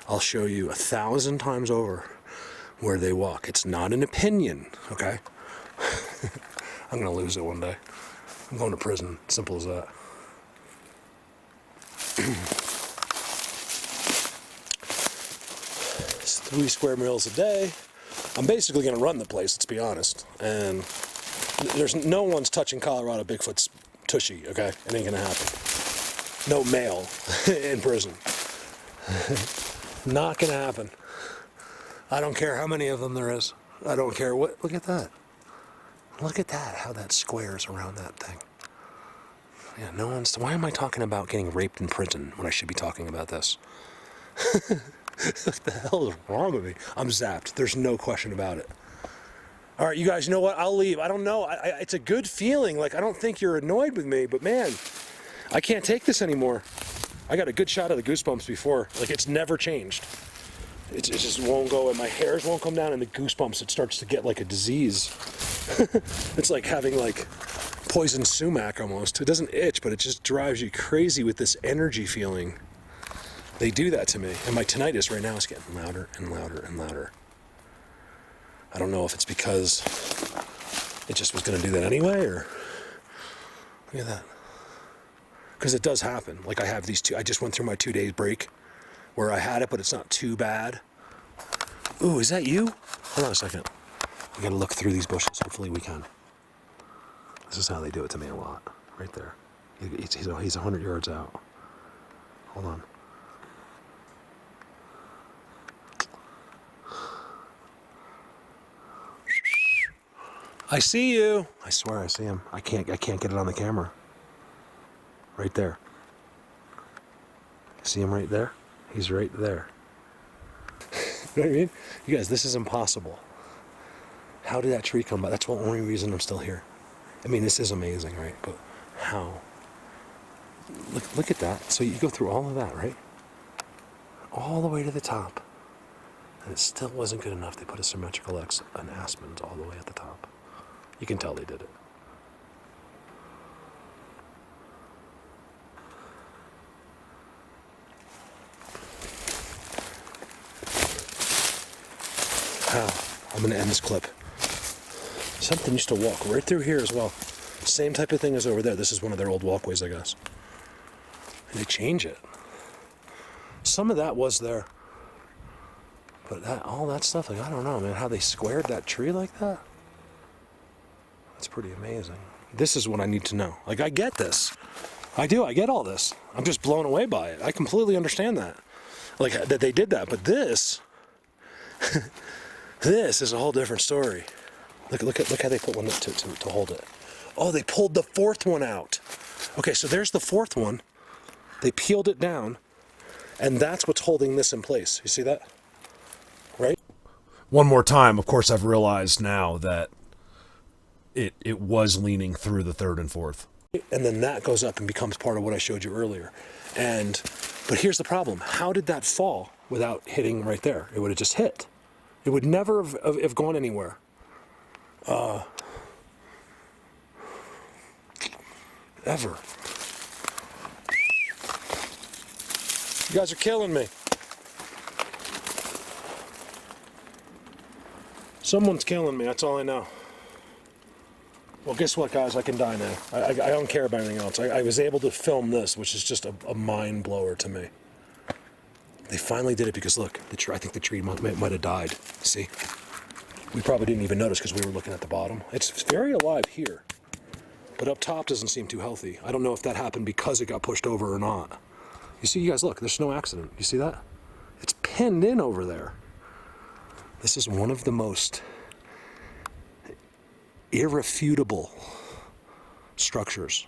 I'll show you 1,000 times over where they walk. It's not an opinion, okay? I'm gonna lose it one day. I'm going to prison, simple as that. 3 square meals a day. I'm basically gonna run the place, let's be honest. And there's no one's touching Colorado Bigfoot's tushy, okay? It ain't gonna happen. No male in prison. Not gonna happen. I don't care how many of them there is. I don't care what, look at that. Look at that, how that squares around that thing. Yeah, no one's, why am I talking about getting raped in prison when I should be talking about this? What the hell is wrong with me? I'm zapped, there's no question about it. All right, you guys, you know what? I'll leave. I don't know. It's a good feeling. Like, I don't think you're annoyed with me, but man, I can't take this anymore. I got a good shot of the goosebumps before. Like, it's never changed. It just won't go, and my hairs won't come down, and the goosebumps, it starts to get like a disease. It's like having like poison sumac almost. It doesn't itch, but it just drives you crazy with this energy feeling. They do that to me, and my tinnitus right now is getting louder and louder and louder. I don't know if it's because it just was going to do that anyway, or look at that. Because it does happen. Like, I have these two, I just went through my 2 days break where I had it, but it's not too bad. Ooh, is that you? Hold on a second. We got to look through these bushes. Hopefully we can. This is how they do it to me a lot. Right there. He's 100 yards out. Hold on. I see you. I swear I see him. I can't get it on the camera. Right there. See him right there? He's right there. You know what I mean? You guys, this is impossible. How did that tree come by? That's the only reason I'm still here. I mean, this is amazing, right? But how? Look at that. So you go through all of that, right? All the way to the top. And it still wasn't good enough. They put a symmetrical X and aspens all the way at the top. You can tell they did it. How? I'm going to end this clip. Something used to walk right through here as well. Same type of thing as over there. This is one of their old walkways, I guess. And they change it. Some of that was there. But all that stuff, like, I don't know, man, how they squared that tree like that. That's pretty amazing. This is what I need to know. Like, I get this. I do. I get all this. I'm just blown away by it. I completely understand that. Like, that they did that. But this, this is a whole different story. Look how they put one to hold it. Oh, they pulled the fourth one out. Okay, so there's the fourth one. They peeled it down, and that's what's holding this in place. You see that? Right? One more time, of course, I've realized now that it was leaning through the third and fourth. And then that goes up and becomes part of what I showed you earlier. But here's the problem. How did that fall without hitting right there? It would have just hit. It would never have gone anywhere. Ever. You guys are killing me. Someone's killing me, that's all I know. Well, guess what, guys? I can die now. I don't care about anything else. I was able to film this, which is just a mind blower to me. They finally did it because, look, I think the tree might have died. See? We probably didn't even notice because we were looking at the bottom. It's very alive here, but up top doesn't seem too healthy. I don't know if that happened because it got pushed over or not. You see, you guys, look, there's no accident. You see that? It's pinned in over there. This is one of the most irrefutable structures.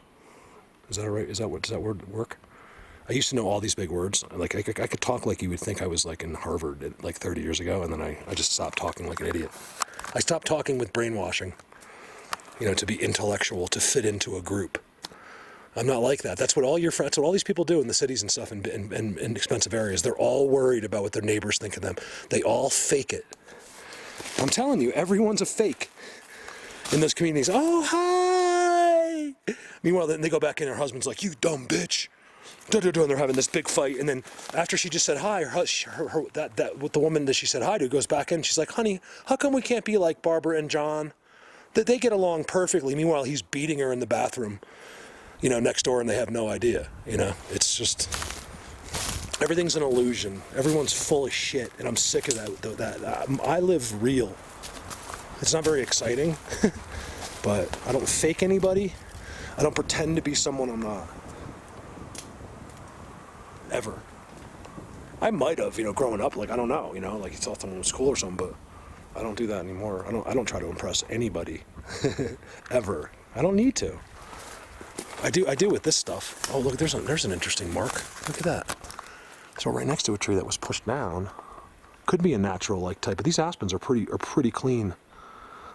Is that right? Does that word work? I used to know all these big words. Like I could talk like you would think I was like in Harvard like 30 years ago, and then I just stopped talking like an idiot. I stopped talking with brainwashing, to be intellectual, to fit into a group. I'm not like that. That's what all your friends, that's what all these people do in the cities and stuff in expensive areas. They're all worried about what their neighbors think of them. They all fake it. I'm telling you, everyone's a fake in those communities. Oh, hi! Meanwhile, then they go back in, her husband's like, you dumb bitch. And they're having this big fight, and then after she just said hi, the woman that she said hi to goes back in, she's like, honey, how come we can't be like Barbara and John? That they get along perfectly. Meanwhile, he's beating her in the bathroom, you know, next door, and they have no idea. You know, it's just, everything's an illusion. Everyone's full of shit, and I'm sick of that. I live real. It's not very exciting, but I don't fake anybody. I don't pretend to be someone I'm not. Ever. I might have, you know, growing up, like, I don't know, you know, like, it's all someone was cool or something, but I don't do that anymore. I don't try to impress anybody. Ever. I don't need to. I do with this stuff. Oh, look, there's an interesting mark. Look at that. So right next to a tree that was pushed down. Could be a natural like type, but these aspens are pretty clean.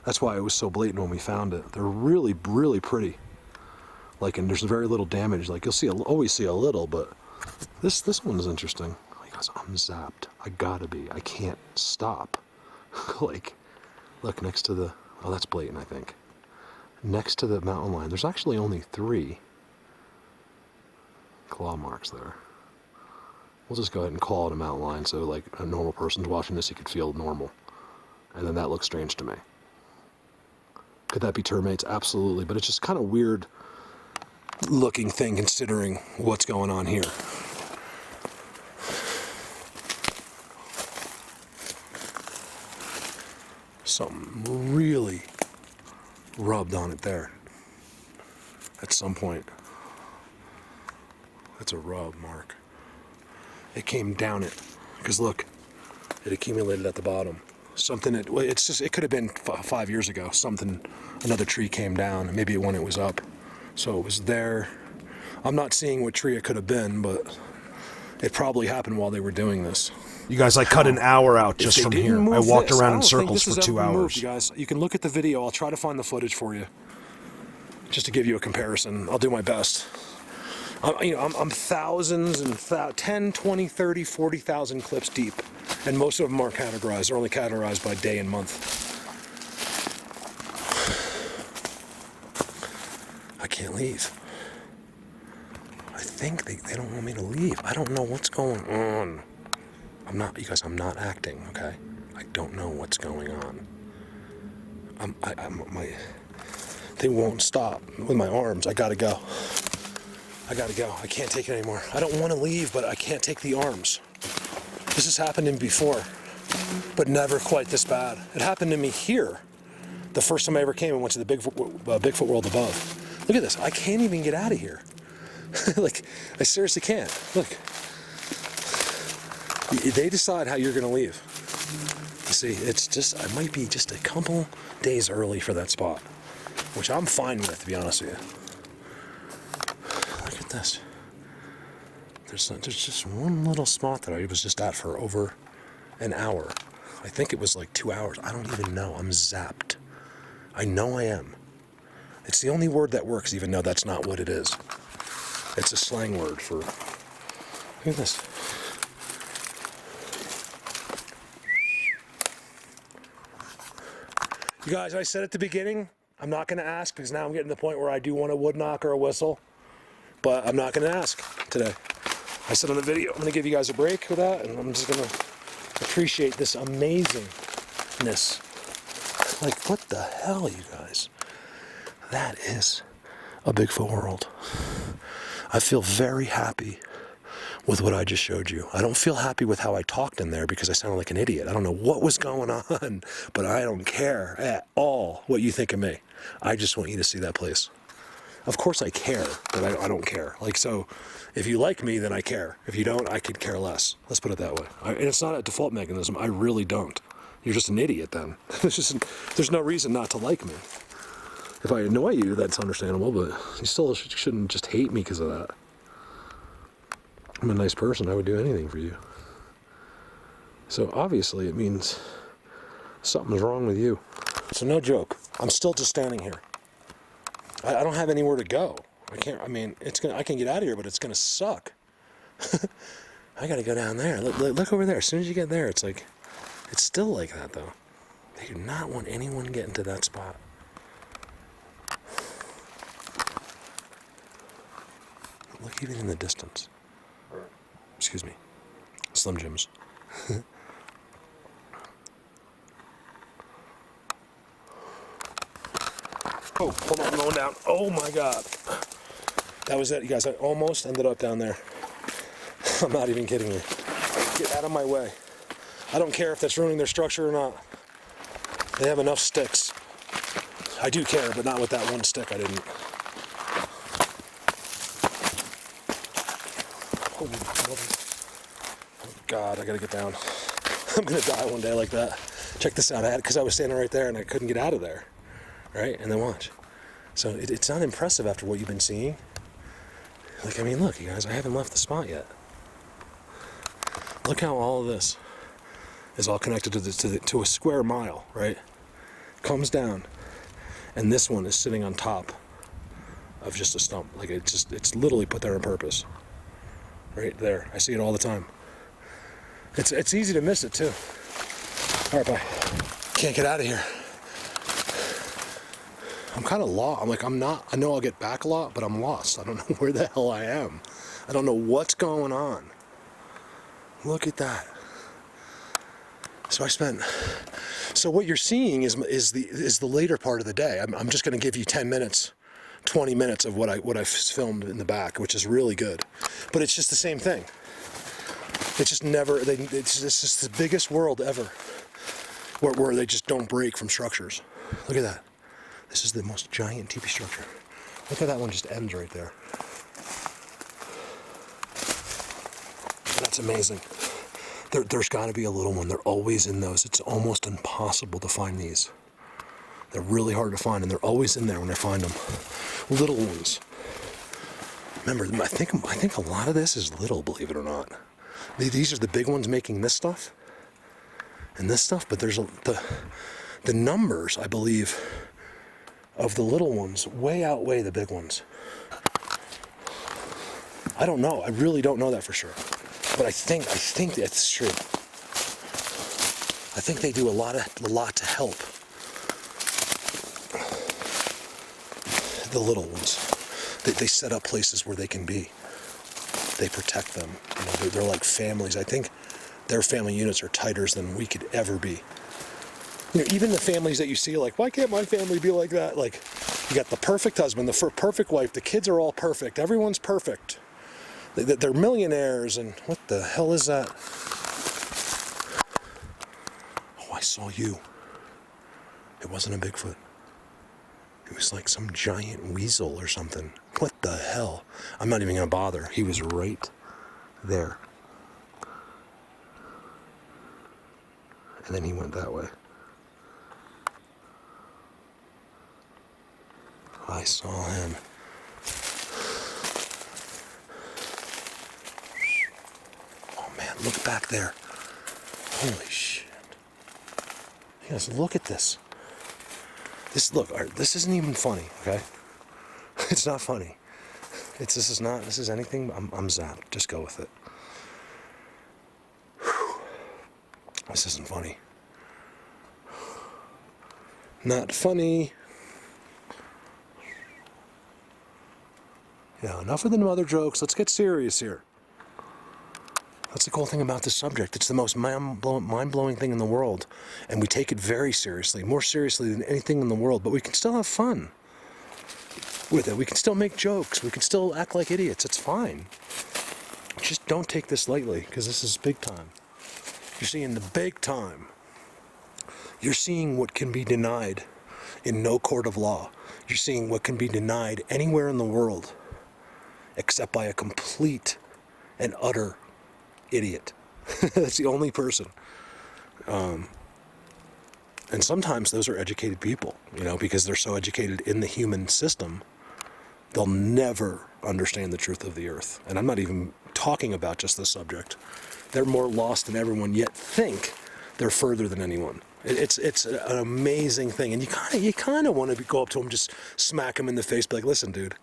That's why it was so blatant when we found it. They're really, really pretty. Like, and there's very little damage. Like, you'll always see a little, but this one is interesting. Guys, I'm zapped. I gotta be. I can't stop. Like, look next to the, oh, that's blatant, I think. Next to the mountain line, there's actually only 3 claw marks there. We'll just go ahead and call it a mountain lion, so like a normal person's watching this, you could feel normal. And then that looks strange to me. Could that be termites? Absolutely, but it's just kind of weird looking thing considering what's going on here. Something really rubbed on it there at some point. That's a rub, Mark. It came down it, because look, it accumulated at the bottom. Something, it could have been 5 years ago, another tree came down, maybe when it was up. So it was there. I'm not seeing what tree it could have been, but it probably happened while they were doing this. You guys, I cut an hour out just from here. I walked around in circles for 2 hours. Moved, you guys, you can look at the video. I'll try to find the footage for you, just to give you a comparison. I'll do my best. I'm thousands and 10, 20, 30, 40,000 clips deep, and most of them aren't categorized. They're only categorized by day and month. I can't leave. I think they don't want me to leave. I don't know what's going on. You guys, I'm not acting, okay? I don't know what's going on. They won't stop with my arms. I gotta go. I can't take it anymore. I don't want to leave, but I can't take the arms. This has happened to me before, but never quite this bad. It happened to me here. The first time I ever came and went to the Bigfoot world above. Look at this. I can't even get out of here. Like, I seriously can't. Look. They decide how you're going to leave. You see, I might be just a couple days early for that spot, which I'm fine with, to be honest with you. Look at this. There's just one little spot that I was just at for over an hour. I think it was like 2 hours. I don't even know. I'm zapped. I know I am. It's the only word that works, even though that's not what it is. It's a slang word for... Look at this. You guys, I said at the beginning, I'm not going to ask, because now I'm getting to the point where I do want a wood knock or a whistle, but I'm not going to ask today. I said on the video, I'm going to give you guys a break with that, and I'm just going to appreciate this amazingness. Like, what the hell, you guys? That is a Bigfoot world. I feel very happy with what I just showed you. I don't feel happy with how I talked in there because I sounded like an idiot. I don't know what was going on, but I don't care at all what you think of me. I just want you to see that place. Of course I care, but I don't care. Like, so if you like me, then I care. If you don't, I could care less. Let's put it that way. And it's not a default mechanism. I really don't. You're just an idiot then. There's no reason not to like me. If I annoy you, that's understandable, but you still shouldn't just hate me because of that. I'm a nice person. I would do anything for you. So obviously it means something's wrong with you. So no joke. I'm still just standing here. I don't have anywhere to go. I mean, I can get out of here, but it's gonna suck. I gotta go down there. Look over there. As soon as you get there, it's like, it's still like that though. They do not want anyone getting to that spot. Look even in the distance. Excuse me. Slim Jims. Oh, hold on, I'm going down. Oh my God. That was it, you guys. I almost ended up down there. I'm not even kidding you. Get out of my way. I don't care if that's ruining their structure or not. They have enough sticks. I do care, but not with that one stick I didn't. Oh God, I gotta get down. I'm gonna die one day like that. Check this out, because I was standing right there and I couldn't get out of there. Right, and then watch. So it's not impressive after what you've been seeing. Like, I mean, look, you guys, I haven't left the spot yet. Look how all of this is all connected to a square mile, right? Comes down, and this one is sitting on top of just a stump. Like, it's literally put there on purpose. Right there, I see it all the time. It's easy to miss it too. All right, bye. Can't get out of here. I'm kind of lost. I'm like, I know I'll get back a lot, but I'm lost. I don't know where the hell I am. I don't know what's going on. Look at that. So what you're seeing is the later part of the day. I'm just going to give you 10 minutes, 20 minutes of what I filmed in the back, which is really good. But it's just the same thing. It's just it's just the biggest world ever where they just don't break from structures. Look at that. This is the most giant teepee structure. Look how that one just ends right there. That's amazing. There's got to be a little one. They're always in those. It's almost impossible to find these. They're really hard to find, and they're always in there when I find them. Little ones. Remember, I think a lot of this is little, believe it or not. These are the big ones making this stuff and this stuff, but there's the numbers, I believe, of the little ones way outweigh the big ones. I don't know. I really don't know that for sure. But I think that's true. I think they do a lot to help the little ones. They set up places where they can be. They protect them. You know, they're like families. I think their family units are tighter than we could ever be. You know, even the families that you see, like, why can't my family be like that? Like, you got the perfect husband, the perfect wife, the kids are all perfect, everyone's perfect. They're millionaires, and what the hell is that? Oh, I saw you. It wasn't a Bigfoot. It was like some giant weasel or something. What the hell? I'm not even gonna bother. He was right there. And then he went that way. I saw him. Oh man, look back there. Holy shit. You guys, look at this. This isn't even funny, okay? It's not funny. This is anything. I'm zapped. Just go with it. Whew. This isn't funny. Not funny. Yeah, enough of the mother jokes. Let's get serious here. That's the cool thing about this subject. It's the most mind-blowing thing in the world. And we take it very seriously, more seriously than anything in the world. But we can still have fun with it. We can still make jokes. We can still act like idiots. It's fine. Just don't take this lightly, because this is big time. You're seeing the big time. You're seeing what can be denied in no court of law. You're seeing what can be denied anywhere in the world, except by a complete and utter idiot. That's the only person. And sometimes those are educated people, you know, because they're so educated in the human system, they'll never understand the truth of the earth. And I'm not even talking about just this subject. They're more lost than everyone, yet think they're further than anyone. It's an amazing thing. And you kind of want to go up to them, just smack them in the face, be like, listen, dude,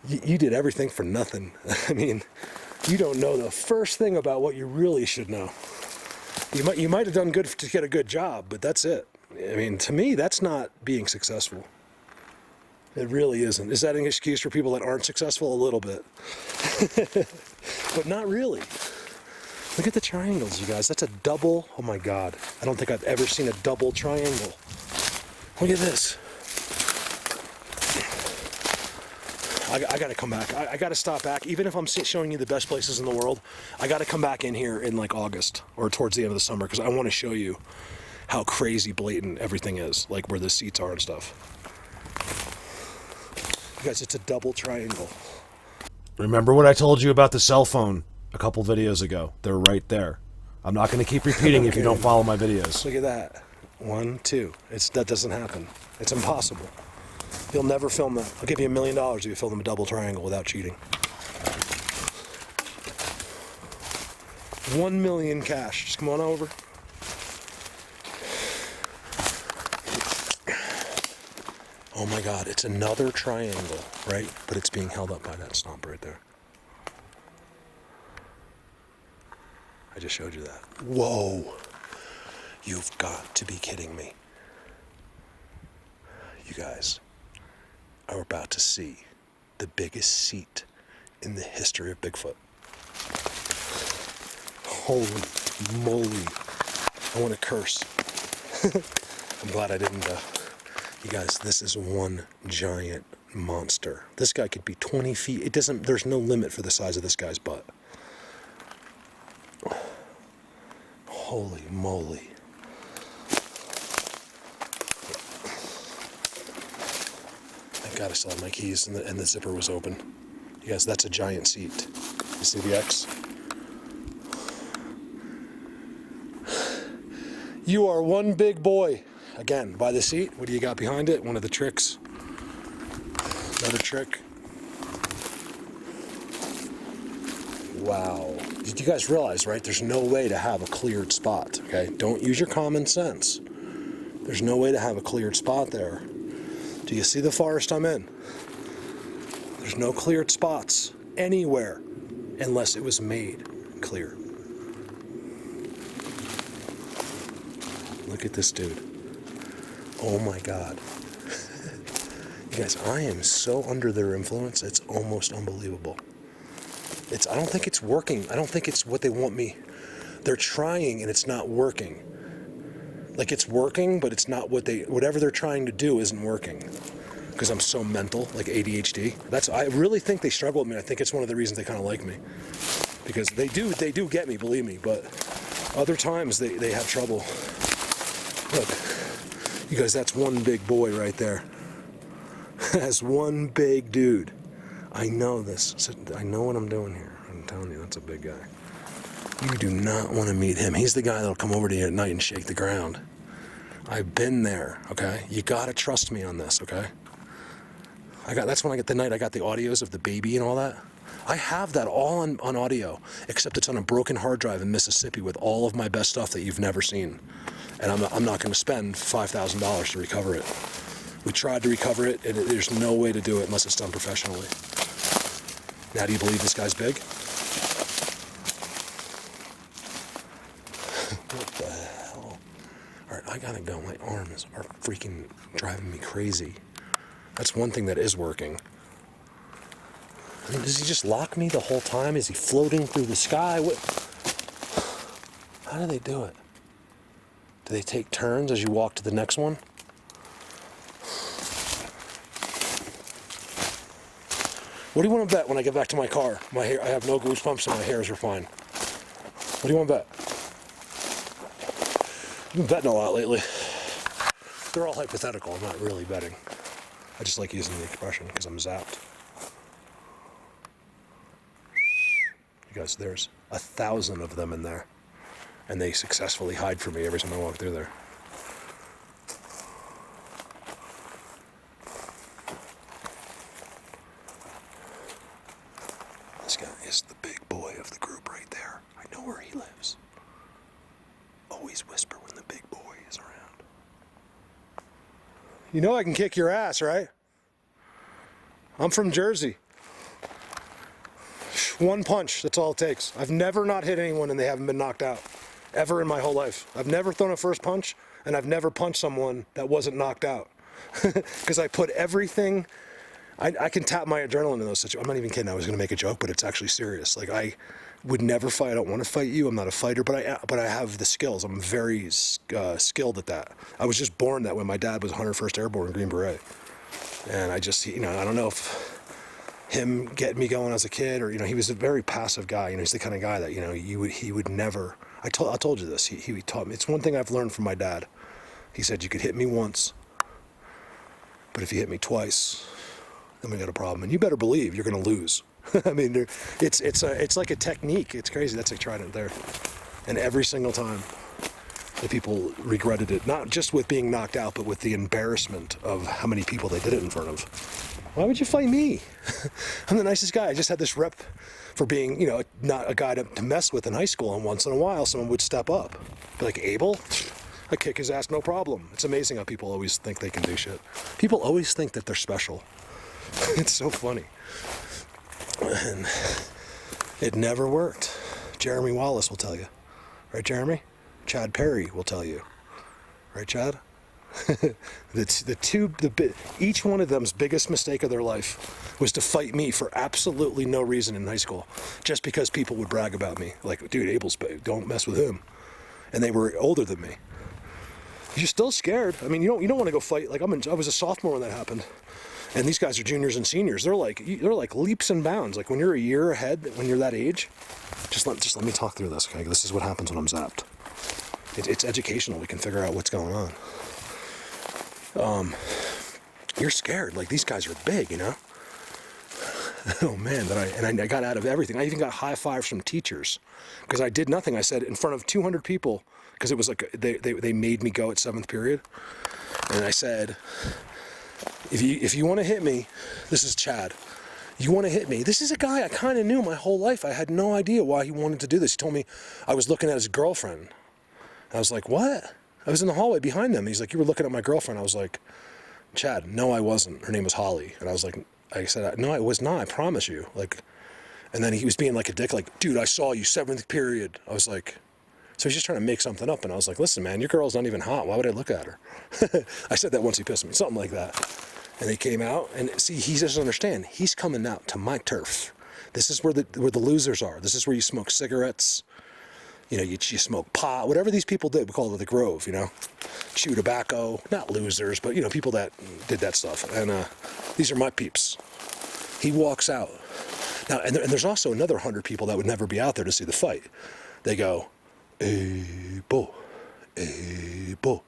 You did everything for nothing. I mean, you don't know the first thing about what you really should know. You might have done good to get a good job, but that's it. I mean, to me, that's not being successful. It really isn't. Is that an excuse for people that aren't successful? A little bit. But not really. Look at the triangles, you guys. That's a double. Oh my God. I don't think I've ever seen a double triangle. Look at this. I got to come back. I got to stop back. Even if I'm showing you the best places in the world, I got to come back in here in like August or towards the end of the summer because I want to show you how crazy blatant everything is, like where the seats are and stuff. You guys, it's a double triangle. Remember what I told you about the cell phone a couple videos ago? They're right there. I'm not going to keep repeating if you don't follow my videos. Look at that. 1, 2. That doesn't happen. It's impossible. You'll never film that. I'll give you $1 million if you film a double triangle without cheating. 1 million cash. Just come on over. Oh my God, it's another triangle, right? But it's being held up by that stump right there. I just showed you that. Whoa. You've got to be kidding me. You guys are about to see the biggest seat in the history of Bigfoot. Holy moly. I want to curse. I'm glad I didn't. You guys, this is one giant monster. This guy could be 20 feet. There's no limit for the size of this guy's butt. Holy moly. Thank God I still had my keys and the zipper was open. You guys, that's a giant seat. You see the X? You are one big boy. Again, by the seat. What do you got behind it? One of the tricks. Another trick. Wow. Did you guys realize, right? There's no way to have a cleared spot, okay? Don't use your common sense. There's no way to have a cleared spot there. Do you see the forest I'm in? There's no cleared spots anywhere unless it was made clear. Look at this dude. Oh my God. You guys, I am so under their influence, it's almost unbelievable. I don't think it's working. I don't think it's what they want me. They're trying and it's not working. Like it's working, but it's not whatever they're trying to do isn't working. Because I'm so mental, like ADHD. I really think they struggle with me. I think it's one of the reasons they kind of like me. Because they do get me, believe me, but other times they have trouble. Look, you guys, that's one big boy right there. That's one big dude. I know this. I know what I'm doing here. I'm telling you, that's a big guy. You do not want to meet him. He's the guy that'll come over to you at night and shake the ground. I've been there, okay? You gotta trust me on this, okay? That's when I got the audios of the baby and all that. I have that all on audio, except it's on a broken hard drive in Mississippi with all of my best stuff that you've never seen. And I'm not going to spend $5,000 to recover it. We tried to recover it, and there's no way to do it unless it's done professionally. Now, do you believe this guy's big? What the hell? All right, I gotta go. My arms are freaking driving me crazy. That's one thing that is working. I mean, does he just lock me the whole time? Is he floating through the sky? How do they do it? Do they take turns as you walk to the next one? What do you want to bet when I get back to my car? My hair, I have no goosebumps and my hairs are fine. What do you want to bet? I've been betting a lot lately. They're all hypothetical. I'm not really betting. I just like using the expression because I'm zapped. You guys, there's 1,000 of them in there. And they successfully hide from me every time I walk through there. This guy is the big boy of the group right there. I know where he lives. Always whisper when the big boy is around. You know I can kick your ass, right? I'm from Jersey. One punch, that's all it takes. I've never not hit anyone and they haven't been knocked out. Ever in my whole life. I've never thrown a first punch, and I've never punched someone that wasn't knocked out. Because I put everything... I can tap my adrenaline in those situations. I'm not even kidding. I was going to make a joke, but it's actually serious. Like, I would never fight. I don't want to fight you. I'm not a fighter, but I have the skills. I'm very skilled at that. I was just born that way. My dad was 101st Airborne Green Beret. And I just, I don't know if him getting me going as a kid, or, he was a very passive guy. He's the kind of guy that, he would never... I told you this. He taught me. It's one thing I've learned from my dad. He said, you could hit me once, but if you hit me twice, then we got a problem. And you better believe you're going to lose. I mean, it's like a technique. It's crazy. That's like trying it there. And every single time, the people regretted it, not just with being knocked out, but with the embarrassment of how many people they did it in front of. Why would you fight me? I'm the nicest guy. I just had this rep for being, not a guy to mess with in high school. And once in a while, someone would step up. Be like, Abel? I kick his ass, no problem. It's amazing how people always think they can do shit. People always think that they're special. It's so funny. And it never worked. Jeremy Wallace will tell you. Right, Jeremy? Chad Perry will tell you. Right, Chad? Each one of them's biggest mistake of their life was to fight me for absolutely no reason in high school, just because people would brag about me, like, dude, Abel's, don't mess with him, and they were older than me. You're still scared. I mean, you don't want to go fight. Like, I was a sophomore when that happened, and these guys are juniors and seniors. They're like leaps and bounds. Like, when you're a year ahead, when you're that age, just let me talk through this. Okay, this is what happens when I'm zapped. It's educational. We can figure out what's going on. You're scared. Like, these guys are big, Oh man, I got out of everything. I even got high fives from teachers because I did nothing. I said in front of 200 people, because it was like they made me go at 7th period, and I said, if you want to hit me, this is Chad. You want to hit me? This is a guy I kind of knew my whole life. I had no idea why he wanted to do this. He told me I was looking at his girlfriend. I was like, what? I was in the hallway behind them. He's like, you were looking at my girlfriend. I was like, Chad, no, I wasn't. Her name was Holly. And I was like, I said, no, I was not. I promise you. Like, and then he was being like a dick, like, dude, I saw you 7th period. I was like, so he's just trying to make something up. And I was like, listen, man, your girl's not even hot. Why would I look at her? I said that once, he pissed me, something like that. And they came out, and see, he doesn't understand. He's coming out to my turf. This is where the losers are. This is where you smoke cigarettes. You smoke pot, whatever these people did. We call it the Grove, chew tobacco. Not losers, but, people that did that stuff. And these are my peeps. He walks out. Now, and there's also another 100 people that would never be out there to see the fight. They go, Abel, Abel,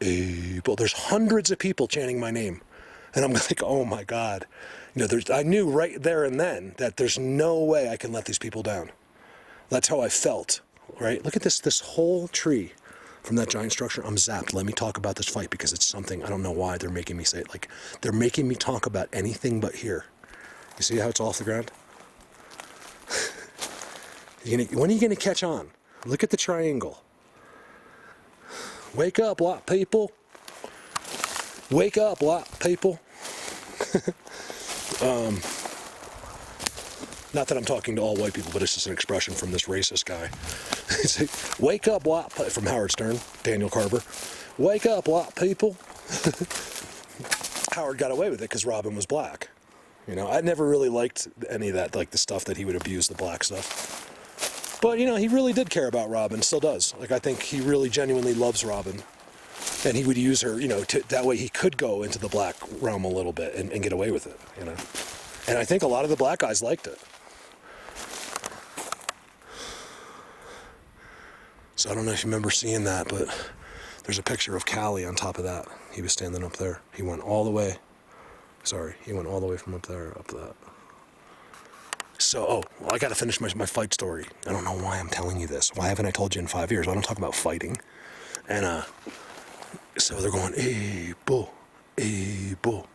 Abel. There's hundreds of people chanting my name. And I'm like, oh my God. I knew right there and then that there's no way I can let these people down. That's how I felt. Right? Look at this whole tree from that giant structure. I'm zapped. Let me talk about this fight because it's something, I don't know why they're making me say it. Like, they're making me talk about anything but here. You see how it's off the ground? When are you going to catch on? Look at the triangle. Wake up, lot people. Wake up, lot people. Not that I'm talking to all white people, but it's just an expression from this racist guy. It's like, wake up, white people, from Howard Stern, Daniel Carver. Wake up, white people. Howard got away with it because Robin was black. I never really liked any of that, like the stuff that he would abuse, the black stuff. But, he really did care about Robin, still does. Like, I think he really genuinely loves Robin. And he would use her, that way he could go into the black realm a little bit and get away with it, And I think a lot of the black guys liked it. So I don't know if you remember seeing that, but there's a picture of Callie on top of that. He was standing up there. He went all the way. He went all the way from up there, up that. So, I got to finish my fight story. I don't know why I'm telling you this. Why haven't I told you in 5 years? I don't talk about fighting. And, so they're going, Abel, Abel.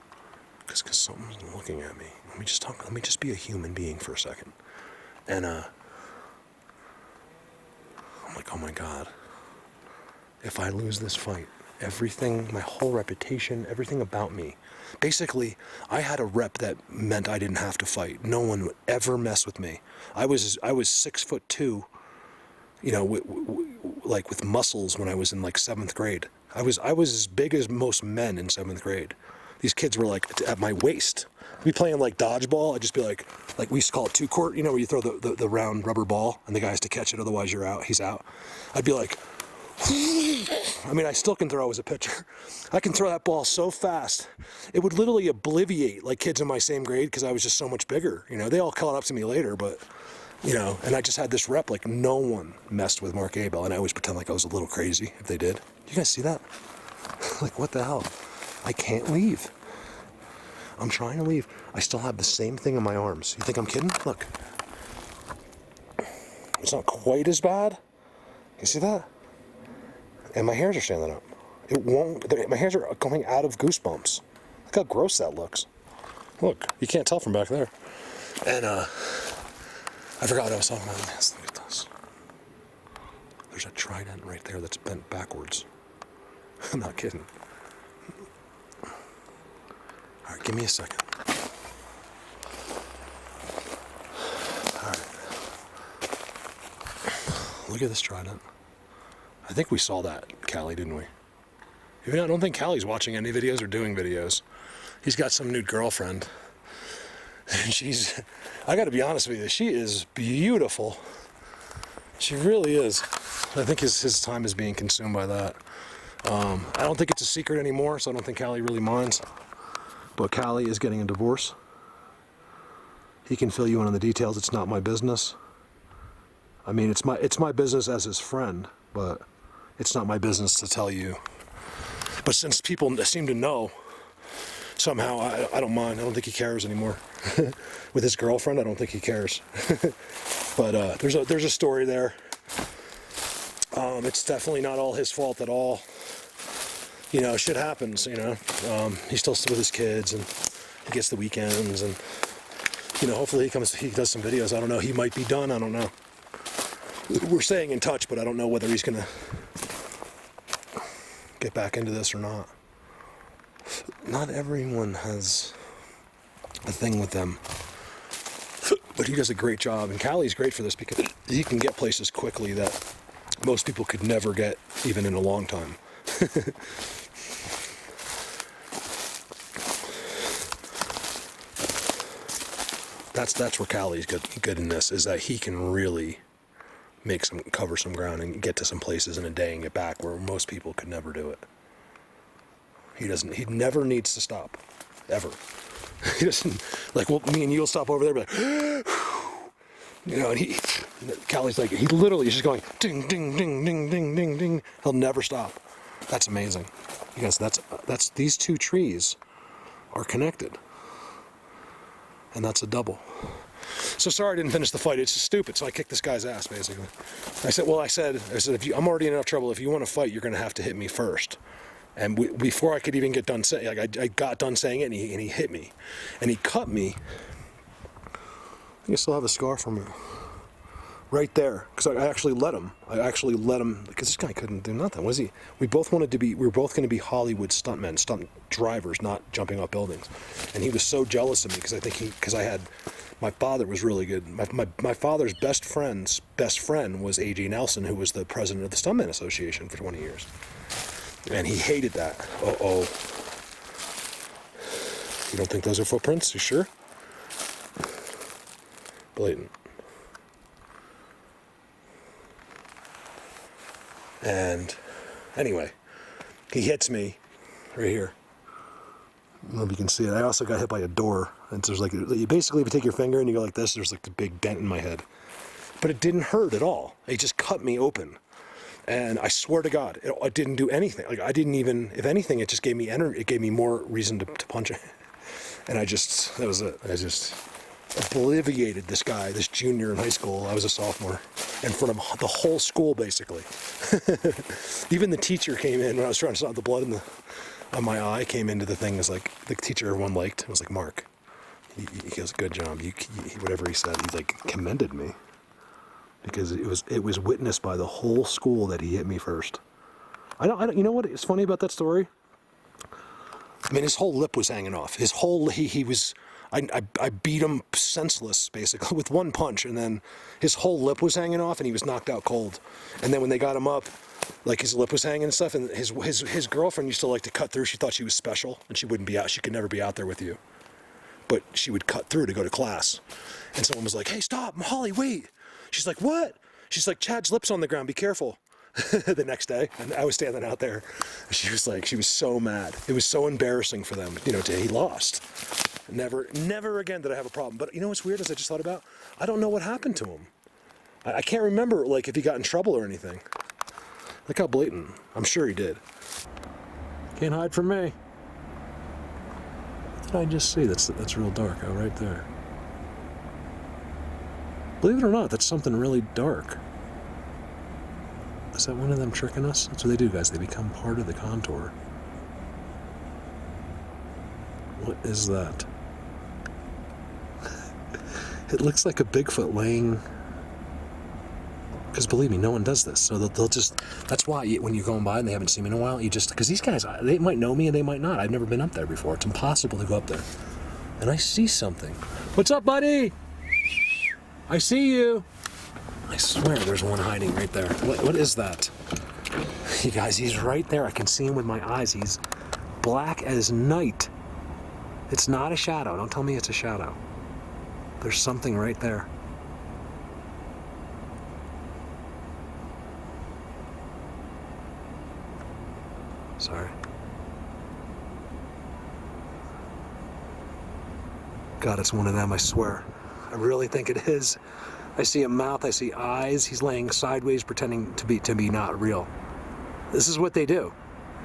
Because something's looking at me. Let me just be a human being for a second. And, I'm like, oh my God. If I lose this fight, Everything, my whole reputation, everything about me. Basically, I had a rep that meant I didn't have to fight. No one would ever mess with me. I was 6'2", you know, like with muscles when I was in like 7th grade. I was as big as most men in 7th grade. These kids were like at my waist. We'd be playing like dodgeball. I'd just be like we used to call it 2-court, you know, where you throw the round rubber ball and the guy has to catch it, otherwise you're out. He's out. I'd be like, I mean, I still can throw as a pitcher. I can throw that ball so fast, it would literally obliviate like kids in my same grade because I was just so much bigger. You know, they all caught up to me later, but you know, and I just had this rep like no one messed with Mark Abel, and I always pretend like I was a little crazy if they did. You guys see that? Like, what the hell? I can't leave. I'm trying to leave. I still have the same thing in my arms. You think I'm kidding? Look. It's not quite as bad. You see that? And my hairs are standing up. It won't, my hairs are coming out of goosebumps. Look how gross that looks. Look, you can't tell from back there. And, I forgot what I was talking about. Yes, look at this. There's a trident right there that's bent backwards. I'm not kidding. All right, give me a second. All right. Look at this trident. I think we saw that, Callie, didn't we? Even I don't think Callie's watching any videos or doing videos. He's got some new girlfriend. And she's, I gotta be honest with you, she is beautiful. She really is. I think his time is being consumed by that. I don't think it's a secret anymore, so I don't think Callie really minds. But Callie is getting a divorce. He can fill you in on the details. It's not my business. I mean, it's my business as his friend, but it's not my business to tell you. But since people seem to know, somehow I don't mind. I don't think he cares anymore. With his girlfriend, I don't think he cares. But there's a story there. It's definitely not all his fault at all. You know, shit happens, you know. He's still with his kids, and he gets the weekends, and, you know, hopefully he does some videos. I don't know. He might be done. I don't know. We're staying in touch, but I don't know whether he's going to get back into this or not. Not everyone has a thing with them. But he does a great job, and Callie's great for this because he can get places quickly that most people could never get, even in a long time. That's where Callie's good in this, is that he can really cover some ground and get to some places in a day and get back where most people could never do it. He never needs to stop, ever. He doesn't, like, well, me and you'll stop over there, but you know, and Callie's like, he literally is just going ding, ding, ding, ding, ding, ding, ding. He'll never stop. That's amazing. Because that's these two trees are connected. And that's a double. So sorry I didn't finish the fight. It's just stupid. So I kicked this guy's ass, basically. I said, I'm already in enough trouble. If you want to fight, you're going to have to hit me first. And before I could even get done saying, like, I got done saying it, and he hit me, and he cut me. I think I still have a scar from it, right there, because I actually let him. Because this guy couldn't do nothing, was he? We were both going to be Hollywood stuntmen, stunt drivers, not jumping off buildings. And he was so jealous of me because my father was really good. My father's best friend was A.G. Nelson, who was the president of the Stuntmen Association for 20 years. And he hated that. Uh-oh. You don't think those are footprints? You sure? Blatant. And anyway, he hits me right here. I don't know if you can see it. I also got hit by a door. And there's like, basically, if you take your finger and you go like this, there's like a big dent in my head. But it didn't hurt at all. It just cut me open. And I swear to God, it didn't do anything. Like, I didn't even, if anything, it just gave me energy. It gave me more reason to punch it. And that was it. I just obliviated this guy, this junior in high school. I was a sophomore, in front of the whole school, basically. Even the teacher came in when I was trying to stop the blood on my eye, came into the thing as like, the teacher everyone liked. It was like, Mark, he goes, good job. Whatever he said, he like commended me. Because it was witnessed by the whole school that he hit me first. I don't. You know what is funny about that story? I mean, his whole lip was hanging off. His whole he was. I beat him senseless basically with one punch, and then his whole lip was hanging off, and he was knocked out cold. And then when they got him up, like his lip was hanging and stuff, and his girlfriend used to like to cut through. She thought she was special, and she wouldn't be out. She could never be out there with you, but she would cut through to go to class. And someone was like, "Hey, stop, Holly, wait." She's like, "What?" She's like, "Chad's lip's on the ground. Be careful." The next day, and I was standing out there. She was like, she was so mad. It was so embarrassing for them, you know. He lost. Never again did I have a problem. But you know what's weird is I just thought about, I don't know what happened to him. I can't remember like if he got in trouble or anything. Look how blatant. I'm sure he did. Can't hide from me. What did I just see? That's real dark. Oh, right there. Believe it or not, that's something really dark. Is that one of them tricking us? That's what they do, guys. They become part of the contour. What is that? It looks like a Bigfoot laying... Because believe me, no one does this. So they'll just... That's why when you're going by and they haven't seen me in a while, you just... Because these guys, they might know me and they might not. I've never been up there before. It's impossible to go up there. And I see something. What's up, buddy? I see you. I swear there's one hiding right there. What is that? You guys, he's right there. I can see him with my eyes. He's black as night. It's not a shadow. Don't tell me it's a shadow. There's something right there. Sorry. God, it's one of them, I swear. I really think it is. I see a mouth, I see eyes. He's laying sideways, pretending to be not real. This is what they do.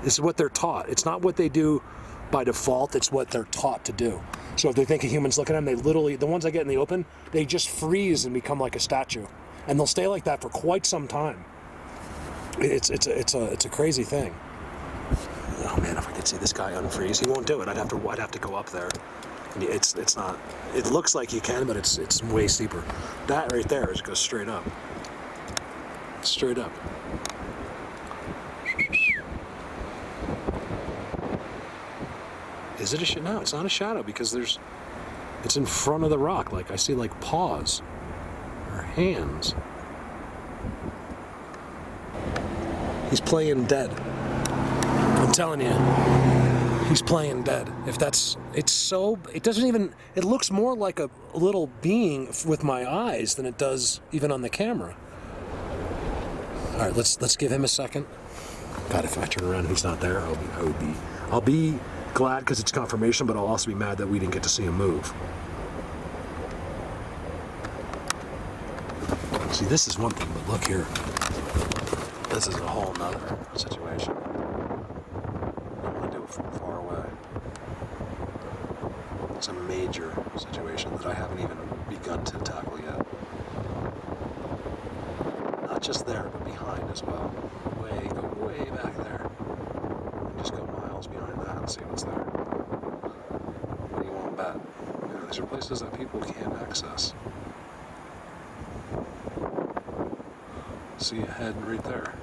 This is what they're taught. It's not what they do by default, it's what they're taught to do. So if they think a human's looking at them, they literally, the ones I get in the open, they just freeze and become like a statue. And they'll stay like that for quite some time. It's a crazy thing. Oh man, if I could see this guy unfreeze, he won't do it. I'd have to go up there. It's not. It looks like you can, but it's way steeper. That right there goes straight up. Straight up. Is it a shadow? No, it's not a shadow because it's in front of the rock. Like I see like paws or hands. He's playing dead. I'm telling you. He's playing dead. It doesn't even, it looks more like a little being with my eyes than it does even on the camera. All right, let's give him a second. God, if I turn around and he's not there, I'll be glad because it's confirmation, but I'll also be mad that we didn't get to see him move. See, this is one thing, but look here. This is a whole nother situation. From far away. It's a major situation that I haven't even begun to tackle yet. Not just there, but behind as well. Go way back there. And just go miles behind that and see what's there. What do you want to bet? You know, these are places that people can't access. See a head right there.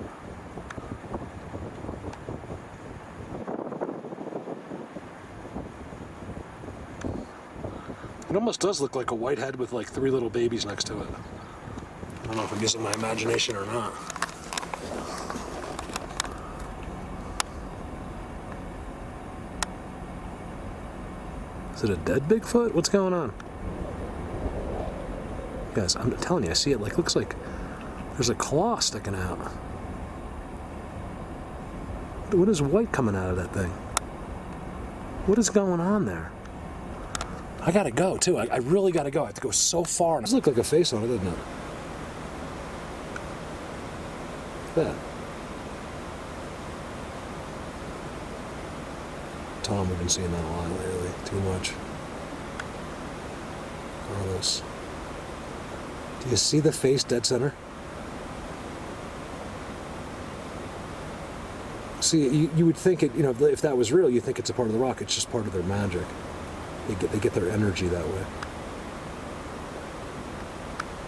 It almost does look like a white head with like 3 little babies next to it. I don't know if I'm using my imagination or not. Is it a dead Bigfoot? What's going on? Guys, I'm telling you, I see it like, looks like there's a claw sticking out. What is white coming out of that thing? What is going on there? I gotta go too. I really gotta go. I have to go so far. It does look like a face on it, doesn't it? Look at that. Tom, we've been seeing that a lot lately. Too much. Carlos. Do you see the face dead center? See, you would think it, you know, if that was real, you think it's a part of the rock. It's just part of their magic. They get their energy that way.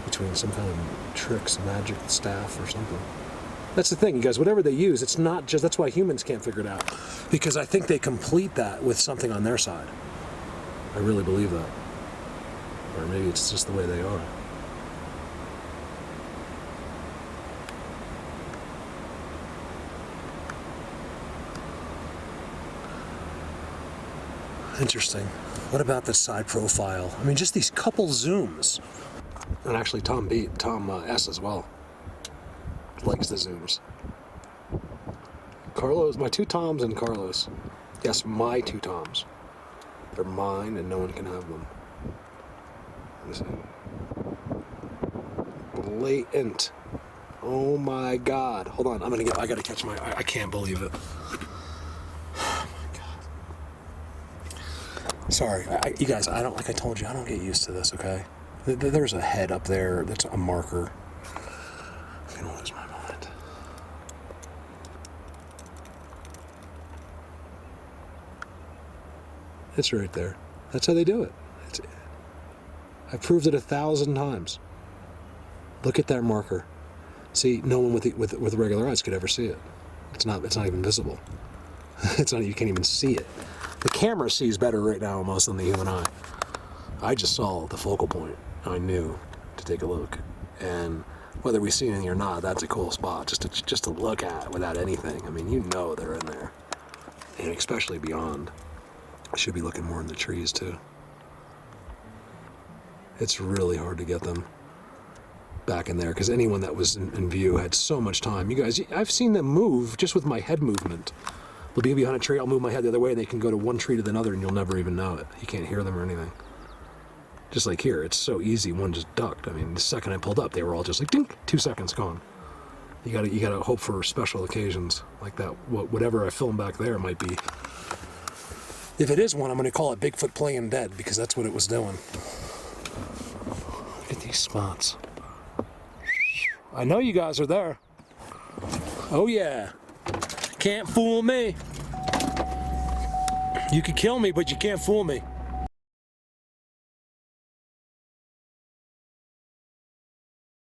Between some kind of tricks, magic staff or something. That's the thing, you guys. Whatever they use, it's not just. That's why humans can't figure it out, because I think they complete that with something on their side. I really believe that, or maybe it's just the way they are. Interesting. What about the side profile? I mean, just these couple zooms. And actually, Tom S as well likes the zooms. Carlos, my two Toms and Carlos. Yes, my two Toms. They're mine, and no one can have them. Blatant. Oh my God! Hold on, I gotta catch my. I can't believe it. Sorry, you guys, like I told you, I don't get used to this, okay? There's a head up there that's a marker. I'm gonna lose my mind. It's right there. That's how they do it. I've proved it 1,000 times. Look at that marker. See, no one with regular eyes could ever see it. It's not even visible. It's not. You can't even see it. The camera sees better right now almost than the human eye. I just saw the focal point. I knew to take a look, and whether we see anything or not, that's a cool spot just to look at without anything. I mean, you know they're in there, and especially beyond. I should be looking more in the trees too. It's really hard to get them back in there because anyone that was in view had so much time. You guys, I've seen them move just with my head movement. They'll be behind a tree, I'll move my head the other way, and they can go to one tree to another, and you'll never even know it. You can't hear them or anything. Just like here, it's so easy, one just ducked. I mean, the second I pulled up, they were all just like, dink, 2 seconds gone. You gotta hope for special occasions like that. Whatever I film back there might be. If it is one, I'm gonna call it Bigfoot playing dead, because that's what it was doing. Look at these spots. I know you guys are there. Oh yeah. Can't fool me. You could kill me, but you can't fool me.